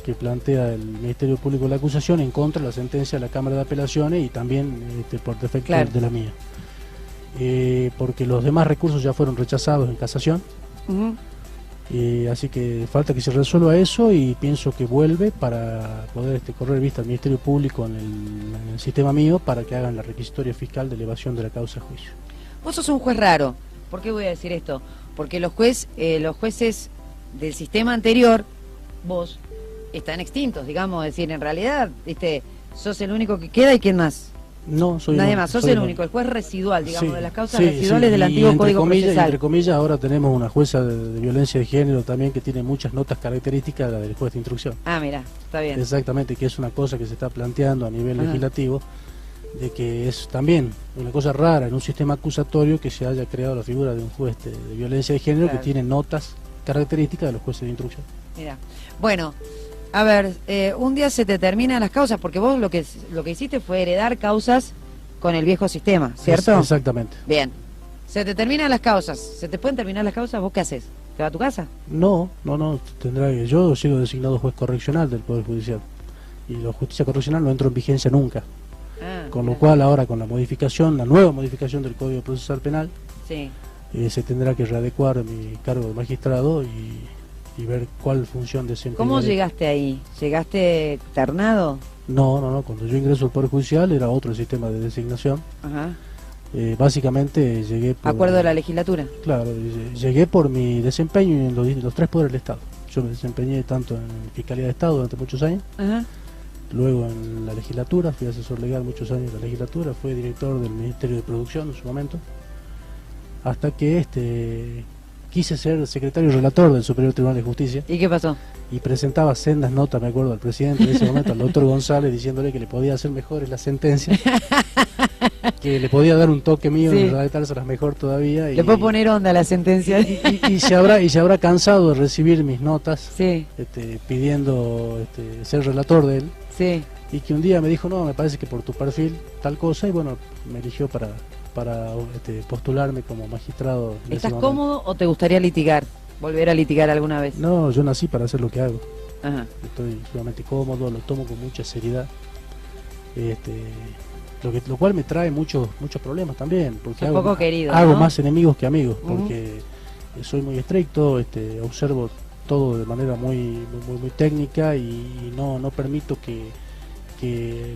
que plantea el Ministerio Público de la Acusación en contra de la sentencia de la Cámara de Apelaciones y también por defecto Claro. de la mía. Porque los demás recursos ya fueron rechazados en casación. Ujú. Así que falta que se resuelva eso y pienso que vuelve para poder correr vista al Ministerio Público en el sistema mío para que hagan la requisitoria fiscal de elevación de la causa a juicio. Vos sos un juez raro. ¿Por qué voy a decir esto? Porque los jueces del sistema anterior, vos, están extintos, digamos. Es decir, en realidad, sos el único que queda y ¿quién más? No, soy Nadie el- más, sos soy el único, el juez residual, digamos, Sí, de las causas sí, residuales sí, del y antiguo entre Código comillas, Procesal. entre comillas, ahora tenemos una jueza de violencia de género también que tiene muchas notas características de la del juez de instrucción. Ah, mira, está bien. Exactamente, que es una cosa que se está planteando a nivel Ajá. legislativo, de que es también una cosa rara en un sistema acusatorio que se haya creado la figura de un juez de violencia de género Claro. que tiene notas características de los jueces de instrucción. Mira. Bueno, a ver, un día se te terminan las causas, porque vos lo que hiciste fue heredar causas con el viejo sistema, ¿cierto? Exactamente. Bien. Se te terminan las causas. ¿Se te pueden terminar las causas? ¿Vos qué haces? ¿Te vas a tu casa? No, tendrá que yo sigo designado juez correccional del Poder Judicial y la justicia correccional no entró en vigencia nunca. Ah, Con lo mira. cual ahora con la nueva modificación del Código Procesal Penal, Sí. se tendrá que readecuar mi cargo de magistrado y ver cuál función desempeñaré. ¿Cómo llegaste ahí? ¿Llegaste ternado? No, cuando yo ingreso al Poder Judicial era otro el sistema de designación. Ajá. Básicamente llegué por... Acuerdo de la legislatura. Claro, llegué por mi desempeño en los tres poderes del Estado. Yo me desempeñé tanto en Fiscalía de Estado durante muchos años, Ajá. luego en la legislatura, fui asesor legal muchos años en la legislatura, fui director del Ministerio de Producción en su momento, hasta que quise ser secretario relator del Superior Tribunal de Justicia ¿Y qué pasó? y presentaba sendas notas, me acuerdo, al presidente en ese momento, al doctor González, diciéndole que le podía hacer mejores las sentencias, que le podía dar un toque mío Sí. en redactárselas mejor todavía. Le puedo poner onda a la sentencia. y se habrá cansado de recibir mis notas Sí, pidiendo ser relator de él, sí. y que un día me dijo, no, me parece que por tu perfil tal cosa, y bueno, me eligió para postularme como magistrado. en ese ¿Estás momento. cómodo o te gustaría litigar? ¿Volver a litigar alguna vez? No, yo nací para hacer lo que hago. Ajá. Estoy sumamente cómodo, lo tomo con mucha seriedad. Lo cual me trae muchos problemas también, porque Sos poco querido, hago ¿no? más enemigos que amigos, Ujú. porque soy muy estricto, observo todo de manera muy técnica y no permito que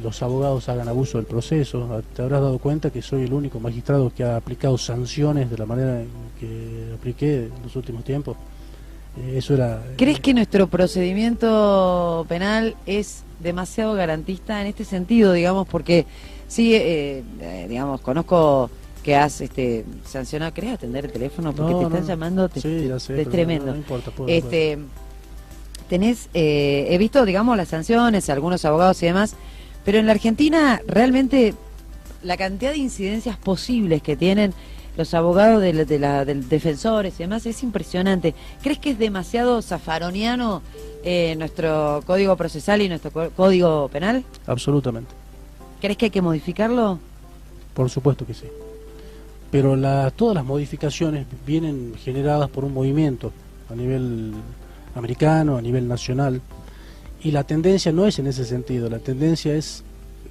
los abogados hagan abuso del proceso. Te habrás dado cuenta que soy el único magistrado que ha aplicado sanciones de la manera en que apliqué en los últimos tiempos. Eso era... ¿Crees que nuestro procedimiento penal es demasiado garantista en este sentido, digamos? Porque sí, digamos, conozco que has sancionado. ¿Querés atender el teléfono? Porque te están llamando, sí, ya sé, es tremendo. No importa, puedo. Tenés, he visto, digamos, las sanciones, algunos abogados y demás, pero en la Argentina realmente la cantidad de incidencias posibles que tienen los abogados del defensores y demás es impresionante. ¿Crees que es demasiado zafaroniano nuestro código procesal y nuestro código penal? Absolutamente. ¿Crees que hay que modificarlo? Por supuesto que sí. Pero todas las modificaciones vienen generadas por un movimiento a nivel americano, a nivel nacional, y la tendencia no es en ese sentido, la tendencia es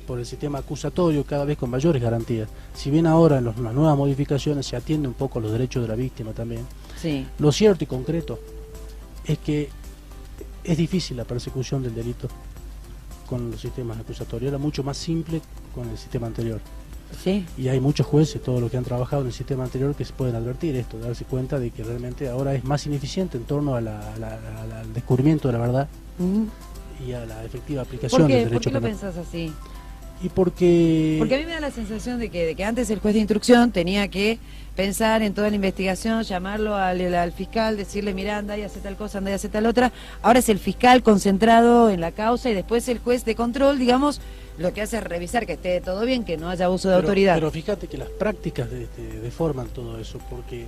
por el sistema acusatorio cada vez con mayores garantías. Si bien ahora en las nuevas modificaciones se atiende un poco a los derechos de la víctima también, sí. Lo cierto y concreto es que es difícil la persecución del delito con los sistemas acusatorios, era mucho más simple con el sistema anterior. Sí. Y hay muchos jueces, todos los que han trabajado en el sistema anterior, que se pueden advertir esto, darse cuenta de que realmente ahora es más ineficiente en torno al descubrimiento de la verdad y a la efectiva aplicación del derecho penal. ¿Por qué lo pensás así? Y porque a mí me da la sensación de que antes el juez de instrucción tenía que pensar en toda la investigación, llamarlo al fiscal, decirle, mira, anda y hace tal cosa, anda y hace tal otra. Ahora es el fiscal concentrado en la causa y después el juez de control, digamos, lo que hace es revisar que esté todo bien, que no haya abuso de autoridad. Pero fíjate que las prácticas deforman todo eso, porque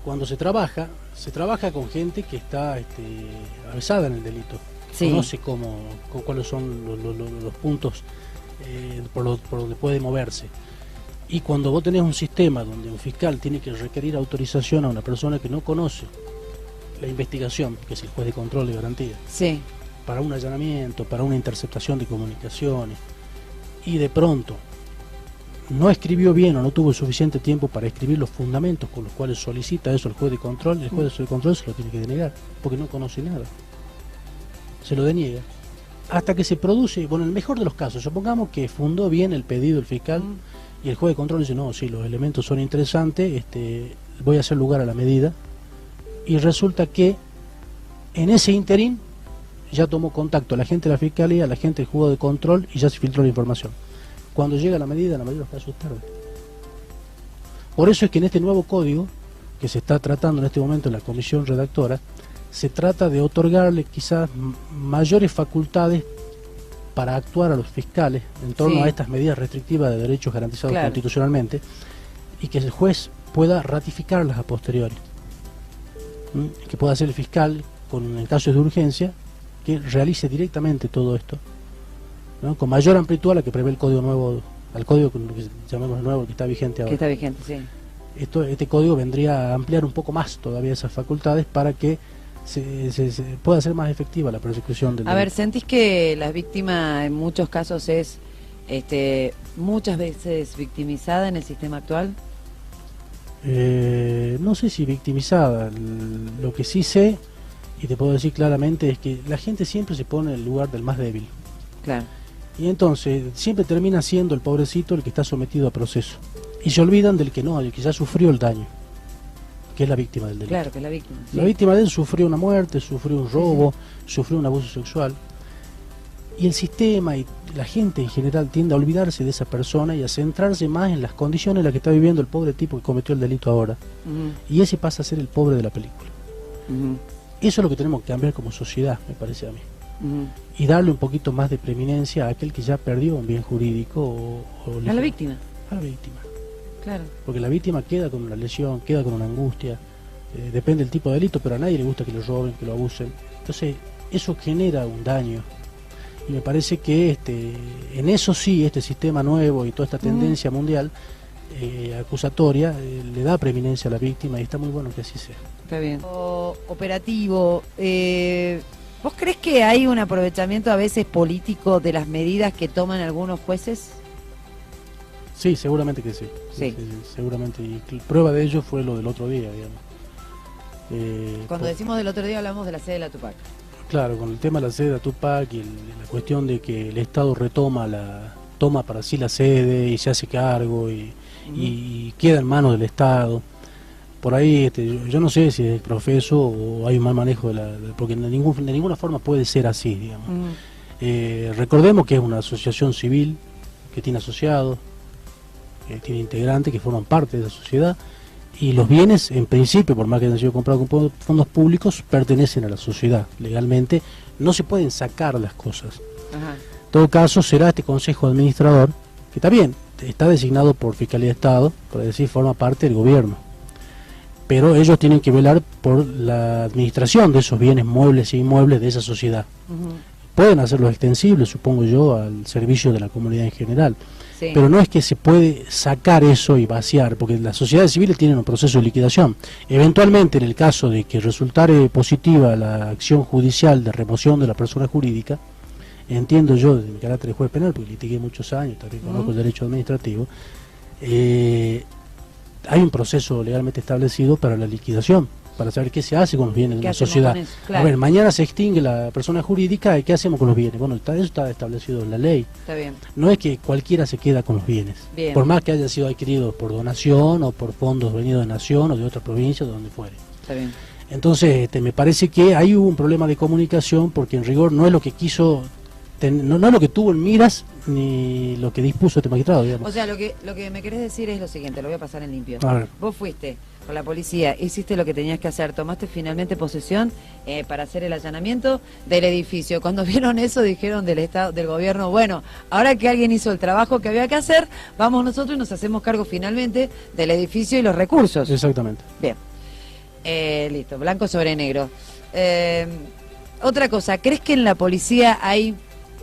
cuando se trabaja con gente que está avesada en el delito, sí. Conoce cuáles son los puntos por donde puede moverse. Y cuando vos tenés un sistema donde un fiscal tiene que requerir autorización a una persona que no conoce la investigación, que es el juez de control de garantía, sí. para un allanamiento, para una interceptación de comunicaciones, y de pronto no escribió bien o no tuvo suficiente tiempo para escribir los fundamentos con los cuales solicita eso el juez de control, el juez de control se lo tiene que denegar, porque no conoce nada. Se lo deniega. Hasta que se produce, bueno, en el mejor de los casos, supongamos que fundó bien el pedido el fiscal y el juez de control dice, no, sí, los elementos son interesantes, voy a hacer lugar a la medida, y resulta que en ese interín ya tomó contacto la gente de la fiscalía, la gente del juzgado de control y ya se filtró la información. Cuando llega la medida, la mayoría de los casos es tarde. Por eso es que en este nuevo código, que se está tratando en este momento en la comisión redactora, se trata de otorgarle quizás mayores facultades para actuar a los fiscales en torno a estas medidas restrictivas de derechos garantizados constitucionalmente, y que el juez pueda ratificarlas a posteriori. Que pueda ser el fiscal, en casos de urgencia, que realice directamente todo esto, ¿no? Con mayor amplitud a la que prevé el código nuevo, al código que llamemos nuevo, que está vigente ahora. Que está vigente, sí. Este código vendría a ampliar un poco más todavía esas facultades para que se pueda ser más efectiva la persecución del delito. ver, ¿sentís que la víctima en muchos casos es muchas veces victimizada en el sistema actual? No sé si victimizada. Lo que sí sé, y te puedo decir claramente, es que la gente siempre se pone en el lugar del más débil. Claro. Y entonces siempre termina siendo el pobrecito el que está sometido a proceso. Y se olvidan del que no, el que ya sufrió el daño, que es la víctima del delito. Claro, que es la víctima. Sí. La víctima de él sufrió una muerte, sufrió un robo, sufrió un abuso sexual. Y el sistema y la gente en general tiende a olvidarse de esa persona y a centrarse más en las condiciones en las que está viviendo el pobre tipo que cometió el delito ahora. Y ese pasa a ser el pobre de la película. Eso es lo que tenemos que cambiar como sociedad, me parece a mí. Y darle un poquito más de preeminencia a aquel que ya perdió un bien jurídico a la víctima. A la víctima. Claro. Porque la víctima queda con una lesión, queda con una angustia, depende del tipo de delito, pero a nadie le gusta que lo roben, que lo abusen. Entonces, eso genera un daño. Y me parece que en eso sí, este sistema nuevo y toda esta tendencia mundial acusatoria le da preeminencia a la víctima, y está muy bueno que así sea. Está bien. Operativo, ¿vos crees que hay un aprovechamiento a veces político de las medidas que toman algunos jueces? Sí, seguramente que sí. Sí, seguramente. Y prueba de ello fue lo del otro día, digamos. Cuando decimos del otro día hablamos de la sede de la Tupac. Claro, con el tema de la sede de la Tupac y la cuestión de que el Estado toma para sí la sede y se hace cargo y queda en manos del Estado. Por ahí yo no sé si es profeso o hay un mal manejo porque de ninguna forma puede ser así, digamos. Recordemos que es una asociación civil que tiene asociados, que tiene integrantes que forman parte de la sociedad, y los bienes, en principio, por más que hayan sido comprados con fondos públicos, pertenecen a la sociedad. Legalmente no se pueden sacar las cosas. Ajá. En todo caso, será este Consejo Administrador, que también está designado por Fiscalía de Estado, por decir, forma parte del gobierno. Pero ellos tienen que velar por la administración de esos bienes muebles e inmuebles de esa sociedad. Pueden hacerlos extensibles, supongo yo, al servicio de la comunidad en general. Sí. Pero no es que se puede sacar eso y vaciar, porque las sociedades civiles tienen un proceso de liquidación. Eventualmente, en el caso de que resultare positiva la acción judicial de remoción de la persona jurídica, entiendo yo, desde mi carácter de juez penal, porque litigué muchos años, también conozco el derecho administrativo, hay un proceso legalmente establecido para la liquidación, para saber qué se hace con los bienes de una sociedad. Claro. A ver, mañana se extingue la persona jurídica, ¿qué hacemos con los bienes? Bueno, eso está establecido en la ley. Está bien. No es que cualquiera se queda con los bienes, Bien. por más que hayan sido adquiridos por donación o por fondos venidos de nación o de otra provincia, de donde fuere. Está bien. Entonces, me parece que ahí hubo un problema de comunicación, porque en rigor no es lo que quiso, no es lo que tuvo en miras, ni lo que dispuso este magistrado, digamos. O sea, lo que me querés decir es lo siguiente, lo voy a pasar en limpio. A ver. Vos fuiste con la policía, hiciste lo que tenías que hacer, tomaste finalmente posesión para hacer el allanamiento del edificio. Cuando vieron eso, dijeron del Estado, del gobierno, bueno, ahora que alguien hizo el trabajo que había que hacer, vamos nosotros y nos hacemos cargo finalmente del edificio y los recursos. Exactamente. Bien. Listo, blanco sobre negro. Otra cosa, ¿crees que en la policía hay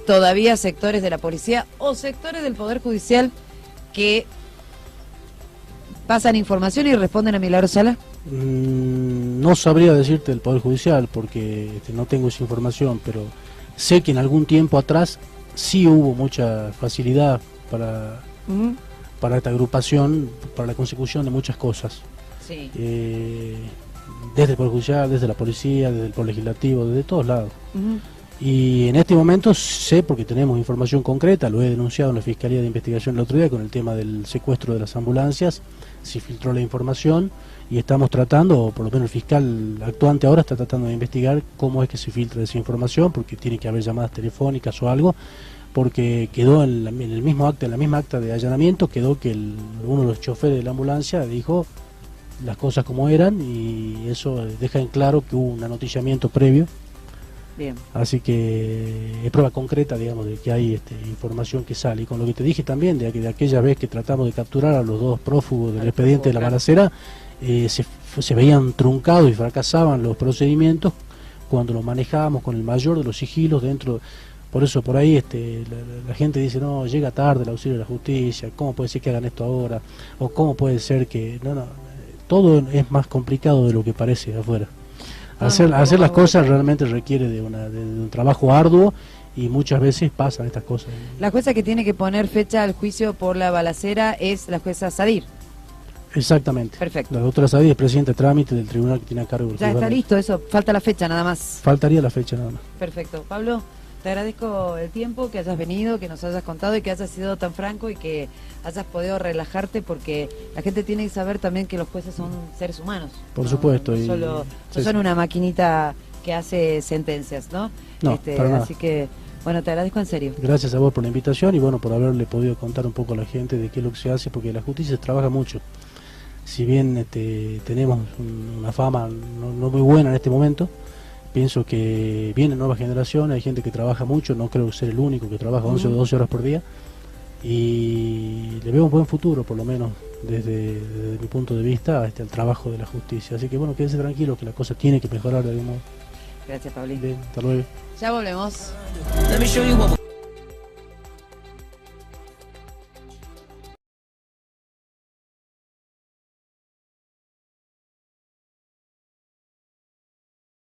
todavía sectores de la policía o sectores del Poder Judicial que pasan información y responden a Milagro Sala? No sabría decirte del Poder Judicial porque no tengo esa información, pero sé que en algún tiempo atrás sí hubo mucha facilidad para esta agrupación, para la consecución de muchas cosas. Sí. Desde el Poder Judicial, desde la policía, desde el Poder Legislativo, desde todos lados. Y en este momento sé, porque tenemos información concreta, lo he denunciado en la Fiscalía de Investigación el otro día con el tema del secuestro de las ambulancias, se filtró la información y estamos tratando, o por lo menos el fiscal actuante ahora está tratando de investigar cómo es que se filtra esa información, porque tiene que haber llamadas telefónicas o algo, porque quedó en el mismo acta, en la misma acta de allanamiento, quedó que uno de los choferes de la ambulancia dijo las cosas como eran y eso deja en claro que hubo un anoticiamiento previo. Bien. Así que es prueba concreta, digamos, de que hay información que sale. Y con lo que te dije también, de aquella vez que tratamos de capturar a los dos prófugos del expediente de la balacera, se veían truncados y fracasaban los procedimientos cuando los manejábamos con el mayor de los sigilos dentro. Por eso por ahí la gente dice, no, llega tarde el auxilio de la justicia, ¿cómo puede ser que hagan esto ahora? O ¿cómo puede ser que...? No, todo es más complicado de lo que parece afuera. Hacer las cosas realmente requiere de un trabajo arduo y muchas veces pasan estas cosas. La jueza que tiene que poner fecha al juicio por la balacera es la jueza Sadir. Exactamente. Perfecto. La doctora Sadir es presidenta de trámite del tribunal que tiene a cargo. Ya está listo eso, falta la fecha nada más. Faltaría la fecha nada más. Perfecto. Pablo, te agradezco el tiempo, que hayas venido, que nos hayas contado y que hayas sido tan franco y que hayas podido relajarte, porque la gente tiene que saber también que los jueces son seres humanos. Por supuesto. No son una maquinita que hace sentencias, ¿no? No, para nada. Así que, bueno, te agradezco en serio. Gracias a vos por la invitación y bueno, por haberle podido contar un poco a la gente de qué es lo que se hace, porque la justicia trabaja mucho. Si bien tenemos una fama no muy buena en este momento, pienso que vienen nuevas generaciones, hay gente que trabaja mucho, no creo ser el único que trabaja 11 o 12 horas por día, y le veo un buen futuro, por lo menos desde mi punto de vista, al trabajo de la justicia. Así que bueno, quédense tranquilos que la cosa tiene que mejorar de algún modo. Gracias, Pablín. Bien, hasta luego. Ya volvemos.